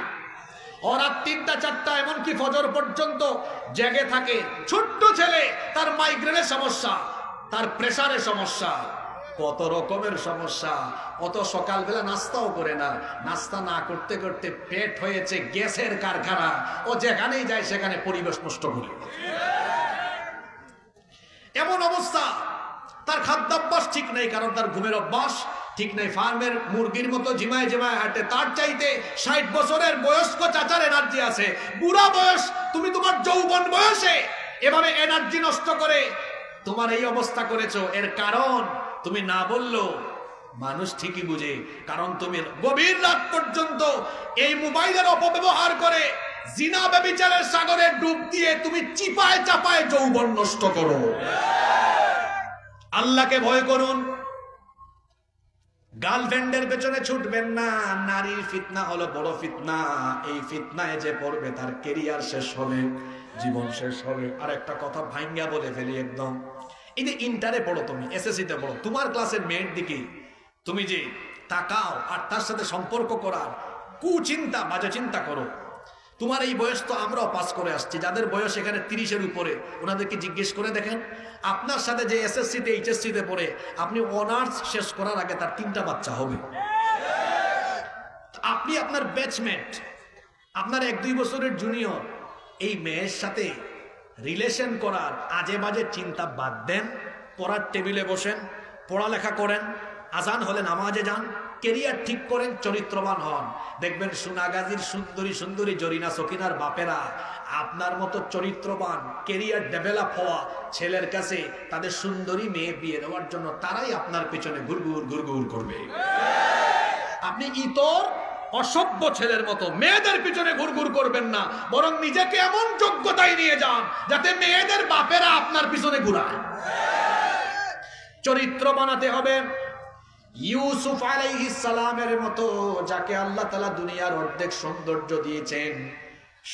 ও রাত 3টা 4টা এমনকি ফজর পর্যন্ত জেগে থাকে। ছোট্ট ছেলে, তার মাইগ্রেনের সমস্যা, তার প্রেসারের সমস্যা, কত রকমের সমস্যা। অত সকালবেলা নাস্তাও করে না, নাস্তা না করতে করতে পেট হয়েছে গ্যাসের কারখানা। ও যেখানেই যায় সেখানে পরিবেশ নষ্ট করে। এমন অবস্থা, তার খাদ্যাভ্যাস ঠিক নেই, কারণ তার ঘুমের অভ্যাস ঠিক নেই। ফার্মের মুরগির মতো ঝিমায় ঝিমায় হাঁটে। তার চাইতে 60 বছরের বয়স্ক চাচার এনার্জি আছে। বুড়া বয়স, তুমি তোমার যৌবন বয়সে এভাবে এনার্জি নষ্ট করে তোমার এই অবস্থা করেছো। এর কারণ তুমি না বললেও মানুষ ঠিকই বুঝে, কারণ তুমি গভীর রাত পর্যন্ত এই মোবাইলের অপব্যবহার করে জিনা ব্যভিচারের সাগরে ডুব দিয়ে তুমি চিপায় চাপায় যৌবন নষ্ট করো। আল্লাহকে ভয় করুন। গার্লফ্রেন্ডের পেছনে ছুটবেন না। নারীর ফিতনা হলো বড় ফিতনা। এই ফিতনায় যে পড়বে তার কেরিয়ার শেষ হবে, জীবন শেষ হবে। আর একটা কথা ভাঙ্গা বলে ফেলি একদম, এই যে ইন্টারে পড়ো, তুমি এসএসসিতে পড়ো, তোমার ক্লাসের মেয়ের দিকে তুমি যে তাকাও আর তার সাথে সম্পর্ক করার কুচিন্তা, বাজে চিন্তা করো। তোমার এই বয়স তো আমরাও পাস করে আসছি। যাদের বয়স এখানে 30-এর উপরে, ওনাদেরকে জিজ্ঞেস করে দেখেন, আপনার সাথে যে এসএসসিতে এইচএসসিতে পড়ে, আপনি অনার্স শেষ করার আগে তার 3টা বাচ্চা হবে। আপনি আপনার ব্যাচমেট, আপনার 1-2 বছরের জুনিয়র, এই মেয়ের সাথে রিলেশন করার আজে বাজে চিন্তা বাদ দেন। পড়ার টেবিলে বসেন, পড়ালেখা করেন, আজান হলে নামাজে যান, কেরিয়ার ঠিক করেন, চরিত্রবান হন। দেখবেন সোনাগাজীর সুন্দরী সুন্দরী জরিনা সকিনার বাপেরা আপনার মতো চরিত্রবান, কেরিয়ার ডেভেলপ হওয়া ছেলের কাছে তাদের সুন্দরী মেয়ে বিয়ে দেওয়ার জন্য তারাই আপনার পেছনে ঘুরঘুর ঘুরঘুর করবে। আপনি ইতর অসভ্য ছেলের মতো মেয়েদের পিছনে ঘুরঘুর করবেন না, বরং নিজেকে এমন যোগ্যতায় নিয়ে যান যাতে মেয়েদের বাপেরা আপনার পিছনে ঘুরায়। চরিত্র বানাতে হবে ইউসুফ আলাইহিস সালামের মতো, যাকে আল্লাহ তাআলা দুনিয়ার অর্ধেক সৌন্দর্য দিয়েছেন।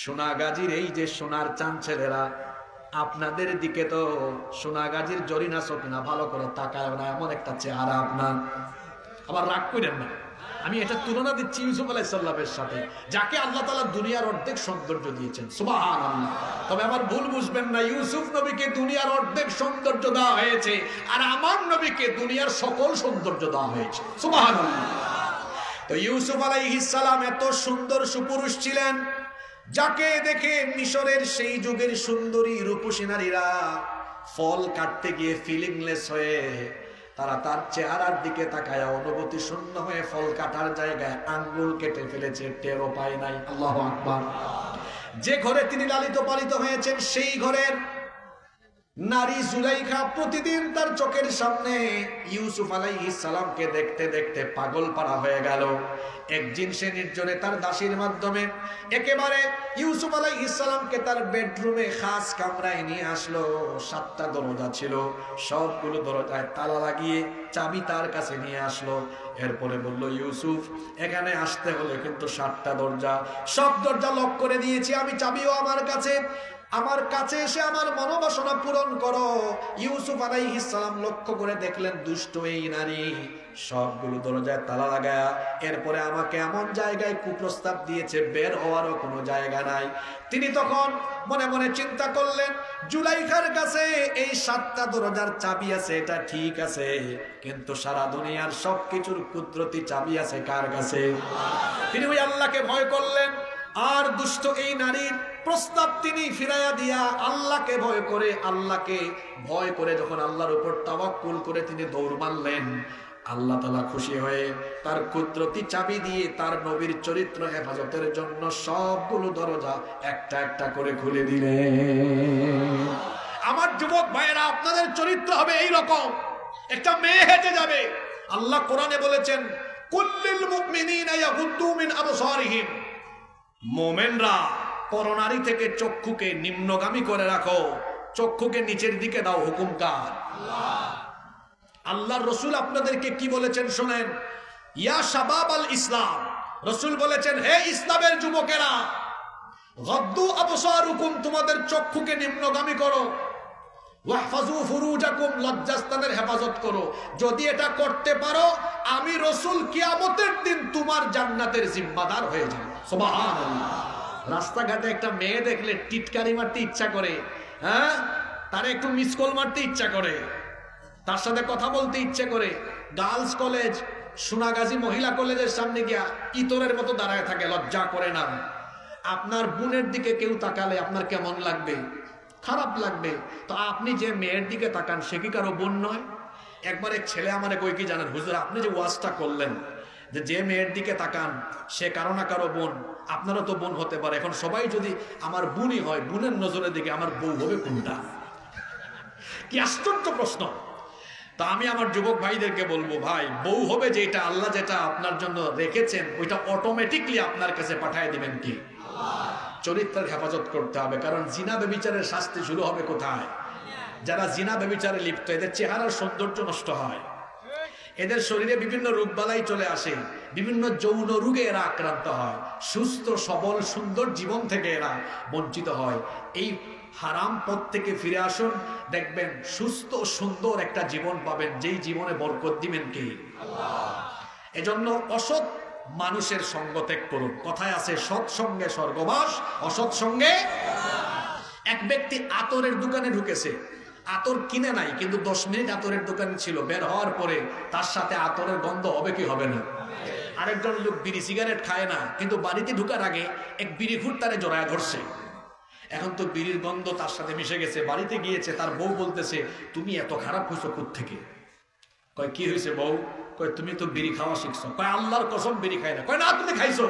সোনাগাজীর এই যে সোনার চাঁদ ছেলেরা, আপনাদের দিকে তো সোনাগাজীর জরিনা সকিনা ভালো করে তাকায় না, এমন একটা চেহারা আপনার। আবার রাগ করেন না, আমি এটা তুলনা দিচ্ছি ইউসুফ আলাইহিস সালামের সাথে, যাকে আল্লাহ তাআলা দুনিয়ার অর্ধেক সৌন্দর্য দিয়েছেন। সুবহানাল্লাহ। তবে আমার ভুল বুঝবেন না, ইউসুফ নবীকে দুনিয়ার অর্ধেক সৌন্দর্য দেওয়া হয়েছে, আর আমার নবীকে দুনিয়ার সকল সৌন্দর্য দেওয়া হয়েছে। সুবহানাল্লাহ। তো ইউসুফ আলাইহিস সালাম এত সুন্দর সুপুরুষ ছিলেন, যাকে দেখে মিশরের সেই যুগের সুন্দরী রূপসী নারীরা ফল কাটতে গিয়ে ফিলিংলেস হয়ে তারা তার চেহারার দিকে তাকায় অনুভূতি শূন্য হয়ে ফল কাটার জায়গায় আঙ্গুল কেটে ফেলেছে, টেরও পায় নাই। আল্লাহু আকবার। যে ঘরে তিনি লালিত পালিত হয়েছেন সেই ঘরের নারী জুলাইখা প্রতিদিন তার চোখের সামনে ইউসুফ আলাইহিস সালামকে দেখতে দেখতে পাগল পাড়া হয়ে গেল। একদিন সে নির্জনে তার দাসীর মাধ্যমে একেবারে ইউসুফ আলাইহিস সালামকে তার বেডরুমে খাস কামরায় নিয়ে আসলো। 7টা দরজা ছিল, সবগুলো দরজায় তালা লাগিয়ে চাবি তার কাছে নিয়ে আসলো। এরপরে বলল, ইউসুফ এখানে আসতে হলে কিন্তু 7টা দরজা, সব দরজা লক করে দিয়েছি আমি, চাবিও আমার কাছে এসে আমার মনোবাসনা পূরণ করো। ইউসুফ আলাইহিস সালাম লক্ষ্য করে দেখলেন দুষ্ট এই নারী সবগুলো দরজায় তালা লাগায়া এরপরে আমাকে এমন জায়গায় কুপ্রস্তাব দিয়েছে, বের হওয়ারও কোনো জায়গা নাই। তিনি তখন মনে মনে চিন্তা করলেন, জুলাইখার কাছে এই 7টা দরজার চাবি আছে, এটা ঠিক আছে, কিন্তু সারা দুনিয়ার সবকিছুর কুদরতি চাবি আছে কার কাছে? তিনি ওই আল্লাহকে ভয় করলেন। আর দুষ্ট এই নারীর প্রস্তাব তিনি ফিরাইয়া দিয়া আল্লাহকে ভয় করে যখন আল্লাহর উপর তাওয়াক্কুল করে তিনি দৌড় মারলেন, আল্লাহ তাআলা খুশি হয়ে তার কুদরতি চাবি দিয়ে তার নবীর চরিত্র হেফাজতের জন্য সবগুলো দরজা একটা একটা করে খুলে দিলেন। আমার যুবক ভাইয়েরা, আপনাদের চরিত্র হবে এই রকম। একটা মেয়ে হেঁটে যাবে, আল্লাহ কোরআনে বলেছেন, কুল্লিল মুমিনিনা ইয়াগুদ্দু মিন আবসারিহিম, মোমেনরা পরনারী থেকে চক্ষুকে নিম্নগামী করে রাখো, চক্ষুকে নিচের দিকে দাও। হুকুম কার? আল্লাহর রাসূল আপনাদেরকে কি বলেছেন শোনেন, ইয়া শাবাব আল ইসলাম, রাসূল বলেছেন, হে ইসলামের যুবকেরা, গাদ্দু আবসারুকুম, তোমাদের চক্ষুকে নিম্নগামী করো, ওয়াহফাজু ফুরুজাকুম, লজ্জাস্থানের হেফাজত করো। যদি এটা করতে পারো, আমি রাসূল কিয়ামতের দিন তোমার জান্নাতের জিম্মাদার হয়ে যাব। সুবহানাল্লাহ। রাস্তাঘাটে একটা মেয়ে দেখলে টিটকারি মারতে ইচ্ছা করে, হ্যাঁ, তার একটু মিস কল মারতে ইচ্ছা করে, তার সাথে কথা বলতে ইচ্ছে করে। গার্লস কলেজ, সোনাগাজী মহিলা কলেজের সামনে গিয়া ইতরের মতো দাঁড়ায় থাকে, লজ্জা করে না। আপনার বোনের দিকে কেউ তাকালে আপনার কেমন লাগবে? খারাপ লাগবে। তো আপনি যে মেয়ের দিকে তাকান সে কি কারো বোন নয়? একবার এক ছেলে আমারে কই কি জানেন, হুজুর আপনি যে ওয়াজটা করলেন যে মেয়ের দিকে তাকান সে কারো না কারো বোন, আপনারও তো বোন হতে পারে। এখন সবাই যদি আমার বোনই হয়, বোনের নজরের দিকে আমার বউ হবে কোনটা? কি আশ্চর্য প্রশ্ন। তা আমি আমার যুবক ভাইদেরকে বলবো, ভাই বউ হবে যেটা, আল্লাহ যেটা আপনার জন্য রেখেছেন ওইটা অটোমেটিকলি আপনার কাছে পাঠিয়ে দিবেন কি? চরিত্রের হেফাজত করতে হবে, কারণ জিনা ব্যভিচারের শাস্তি শুরু হবে কোথায়? যারা জিনা ব্যভিচারে লিপ্ত, এদের চেহারার সৌন্দর্য নষ্ট হয়, এদের শরীরে বিভিন্ন রোগবালাই চলে আসে, বিভিন্ন যৌন রোগে এরা আক্রান্ত হয়, সুস্থ সবল সুন্দর জীবন থেকে এরা বঞ্চিত হয়। এই হারাম পথ থেকে ফিরে আসুন, দেখবেন সুস্থ সুন্দর একটা জীবন পাবেন, যেই জীবনে বরকত দিবেন কে? আল্লাহ। এজন্য অসৎ মানুষের সঙ্গ ত্যাগ করুন। কথায় আছে, সৎ সঙ্গে স্বর্গবাস, অসৎ সঙ্গে। এক ব্যক্তি আতরের দোকানে ঢুকেছে, আতর কিনে নাই, কিন্তু 10 মিনিট আতরের দোকানে ছিল। বের হওয়ার পরে তার সাথে আতরের গন্ধ হবে কি হবে না? আরেকজন লোক বিড়ি সিগারেট খায় না, কিন্তু বাড়িতে ঢুকার আগে এক বিড়ি ঘুর তারে জড়ায় ধরছে। এখন তো বিড়ির গন্ধ তার সাথে মিশে গেছে। বাড়িতে গিয়েছে, তার বউ বলতেছে, তুমি এত খারাপ হয়েছো কোত্থেকে? কয় কি হয়েছে বউ? কয় তুমি তো বিড়ি খাওয়া শিখছো। কয় আল্লাহর কসম বিড়ি খায় না। কয় না তুমি খাইছো।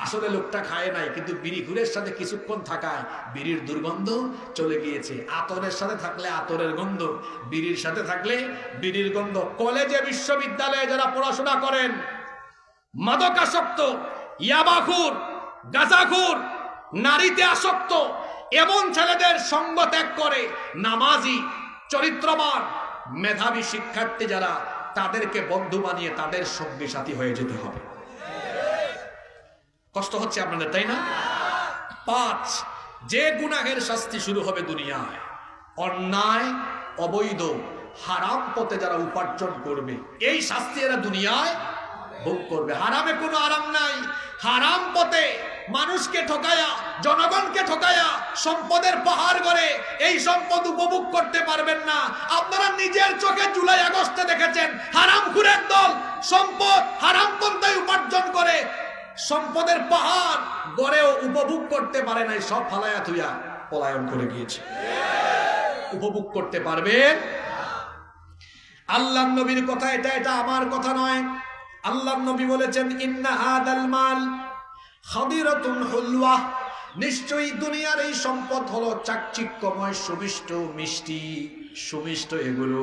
আসলে লোকটা খায় নাই, কিন্তু বিড়ি ঘুরের সাথে কিছুক্ষণ থাকায় বিড়ির দুর্গন্ধ চলে গিয়েছে। আতরের সাথে থাকলে আতরের গন্ধ, বিড়ির সাথে থাকলে বিড়ির গন্ধ। কলেজে বিশ্ববিদ্যালয়ে যারা পড়াশোনা করেন, মাদকাসক্ত, ইয়াবাখুর, গাঁজাখুর, নারীতে আসক্ত এমন ছেলেদের সঙ্গ ত্যাগ করে নামাজি, চরিত্রবান, মেধাবী শিক্ষার্থী যারা, তাদেরকে বন্ধু বানিয়ে তাদের সঙ্গী সাথী হয়ে যেতে হবে। কষ্ট হচ্ছে আপনাদের, তাই না? 5, যে গুনাহের শাস্তি শুরু হবে দুনিয়ায়, অন্যায়, অবৈধ, হারাম পথে যারা উপার্জন করবে, এই শাস্তি এরা দুনিয়ায় ভোগ করবে। হারামে কোনো আরাম নাই। হারাম পথে মানুষকে ঠকায়া, জনগণকে ঠকায়া সম্পদের পাহাড় গড়ে এই সম্পদ উপভোগ করতে পারবেন না। আপনারা নিজের চোখে জুলাই আগস্টে দেখেছেন হারামখোরের দল সম্পদ হারাম পন্থায় উপার্জন করে সম্পদের পাহাড় গড়েও উপভোগ করতে পারে নাই, সব ফালায়া থুইয়া পলায়ন করে গিয়েছে। উপভোগ করতে পারবেন। আল্লাহর নবীর কথা এটা আমার কথা নয়। আল্লাহর নবী বলেছেন ইন্না হাদাল মাল খাদিরাতুন হুলওয়া, নিশ্চয়ই দুনিয়ার এই সম্পদ হলো চাকচিক্যময়, সুমিষ্ট, মিষ্টি, সুমিষ্ট এগুলো।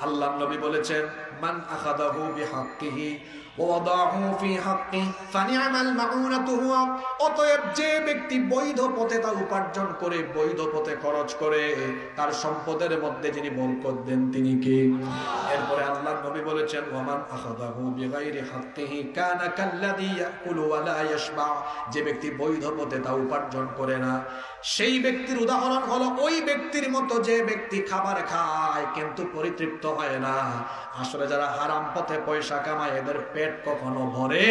আল্লাহর নবী বলেছেন মান আখাদাহু বিহাক্কিহি ওয়া ওয়াদাহু ফি হাক্কিহি ফানি'মাল মাউনাতু হুয়া, অতএব যে ব্যক্তি বৈধ পথে তা উপার্জন করে, বৈধ পথে খরচ করে, তার সম্পদের মধ্যে যিনি বরকত দেন তিনি কে? এরপরে আল্লাহর নবী বলেছেন ওয়া মান আখাদাহু বিগাইরি হাক্কিহি কানা কাল্লাযী ইয়াকুলু ওয়া লা ইয়াশবা, যে ব্যক্তি বৈধ পথে তা উপার্জন করে না, সেই ব্যক্তির উদাহরণ হলো ওই ব্যক্তির মতো যে ব্যক্তি খাবার খায় কিন্তু পরিতৃপ্ত হয় না। আসলে যারা হারাম পথে পয়সা কামায় এদের পেট কখনো ভরে,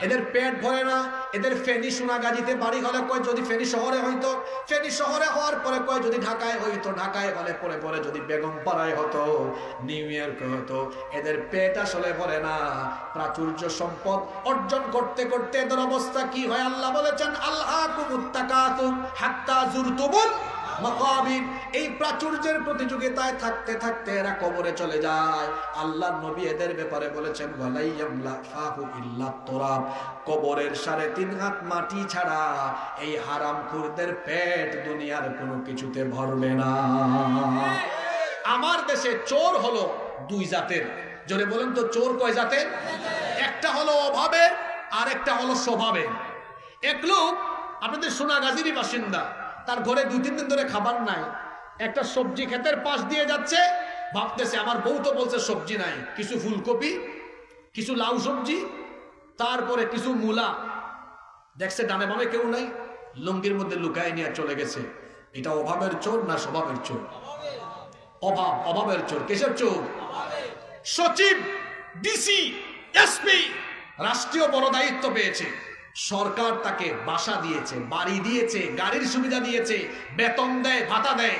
এদের পেট ভরে না। এদের ফেনী সোনাগাজীতে বাড়ি হলে কয় যদি ফেনী শহরে হইতো, ফেনী শহরে হওয়ার পরে কয় যদি ঢাকায় হইতো, ঢাকায় হলে পরে পরে যদি বেগমপাড়ায় হতো, নিউ ইয়র্কে হতো। এদের পেট আসলে ভরে না। প্রাচুর্য সম্পদ অর্জন করতে করতে এদের অবস্থা কি হয় আল্লাহ বলেছেন আলহাকুমুত তাকাতুর হাত্তা জুরতুমুল মাকাবির। এই প্রাচুর্যের প্রতিযোগিতায় থাকতে থাকতে এরা কবরে চলে যায়। আল্লাহর নবী এদের ব্যাপারে বলেছেন ওয়ালাইয়ামলা ফাহু ইল্লা তুরাব, কবরের 3.5 হাত মাটি ছাড়া এই হারামখোরদের পেট দুনিয়ার কোনো কিছুতে ভরবে না। আমার দেশে চোর হলো 2 জাতের। জোরে বলেন তো চোর কয় জাতের? একটা হলো অভাবের আর একটা হলো স্বভাবের। এক লোক আপনাদের সোনাগাজীরই বাসিন্দা, তার ঘরে 2-3 দিন ধরে খাবার নাই। একটা সবজি ক্ষেতের পাশ দিয়ে যাচ্ছে, ভাবতেছে আমার বউ তো বলছে সবজি নাই, কিছু ফুলকপি, কিছু লাউ সবজি, তারপরে কিছু মূলা। দেখছে ডানে বামে কেউ নাই, লুঙ্গির মধ্যে লুকায় নিয়ে চলে গেছে। এটা অভাবের চোর না স্বভাবের চোর? অভাবের চোর। কিসের চোর? সচিব, ডিসি, এসপি রাষ্ট্রীয় বড় দায়িত্ব পেয়েছে, সরকার তাকে বাসা দিয়েছে, বাড়ি দিয়েছে, গাড়ির সুবিধা দিয়েছে, বেতন দেয়, ভাতা দেয়।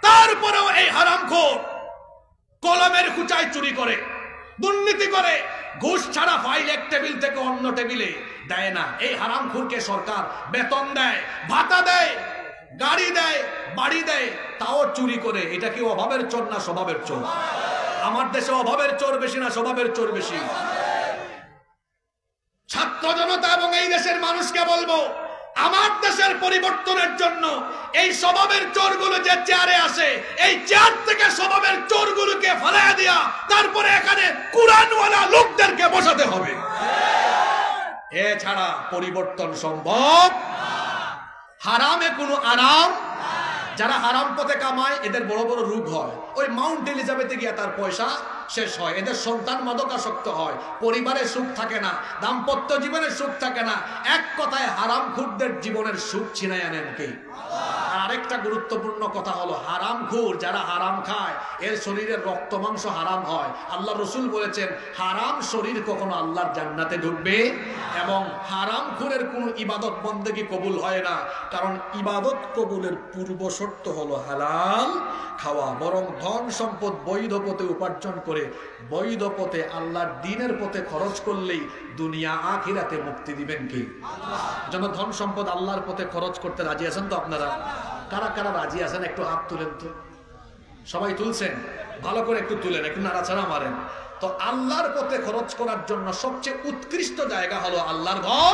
তারপরেও এই হারামখোর কলমের খুঁচায় চুরি করে, দুর্নীতি করে, ঘুষ ছাড়া ফাইল এক টেবিল থেকে অন্য টেবিলে দেয় না। এই হারামখোরকে সরকার বেতন দেয়, ভাতা দেয়, গাড়ি দেয়, বাড়ি দেয়, তাও চুরি করে। এটা কি অভাবের চোর না স্বভাবের চোর? আমার দেশে অভাবের চোর বেশি না স্বভাবের চোর বেশি? ছাত্র জনতা এবং এই দেশের মানুষকে বলবো, আমার দেশের পরিবর্তনের জন্য এই স্বভাবের চোরগুলো যে চেয়ারে আসে, এই চেয়ার থেকে স্বভাবের চোরগুলোকে ফেলে দিয়া তারপরে এখানে কুরআনওয়ালা লোকদেরকে বসাতে হবে। এছাড়া পরিবর্তন সম্ভব। হারামে কোনো আরাম। যারা হারাম পথে কামায় এদের বড় বড় রোগ হয়। ওই মাউন্ট এলিজাবেথে গিয়ে তার পয়সা শেষ হয়, এদের সন্তান মাদকাসক্ত হয়, পরিবারের সুখ থাকে না, দাম্পত্য জীবনের সুখ থাকে না। এক কথায় হারামখোরদের জীবনের সুখ ছিনায় আনেন কে? আরেকটা গুরুত্বপূর্ণ কথা হলো হারামখোর যারা হারাম খায় এর শরীরের রক্ত মাংস হারাম হয়। আল্লাহ রসুল বলেছেন হারাম শরীর কখনো আল্লাহর জান্নাতে ঢুকবে, এবং হারামখোরের কোনো ইবাদত বন্দেগী কবুল হয় না। কারণ ইবাদত কবুলের পূর্ব শর্ত হলো হালাল খাওয়া। বরং ধন সম্পদ বৈধ পথে উপার্জন করে বৈধ পথে আল্লাহর দ্বীনের পথে খরচ করলেই দুনিয়া আখিরাতে মুক্তি দিবেন কে? যেন ধন সম্পদ আল্লাহর পথে খরচ করতে রাজি আছেন তো আপনারা? কারা কারা রাজি আছেন একটু হাত তুলেন তো। সবাই তুলছেন? ভালো করে একটু তুলেন, একটু নাড়াচাড়া মারেন তো। আল্লাহর পথে খরচ করার জন্য সবচেয়ে উৎকৃষ্ট জায়গা হলো আল্লাহর ঘর,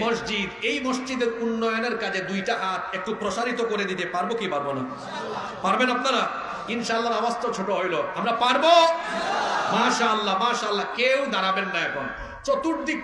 মসজিদ। এই মসজিদের উন্নয়নের কাজে 2টা হাত একটু প্রসারিত করে দিতে পারবো কি পারবো না? পারবেন আপনারা? ইনশাআল্লাহ। আওয়াজ তো ছোট হইলো, আমরা পারবো। মাশাআল্লাহ মাশাআল্লাহ। কেউ দাঁড়াবেন না এখন। চতুর্দিক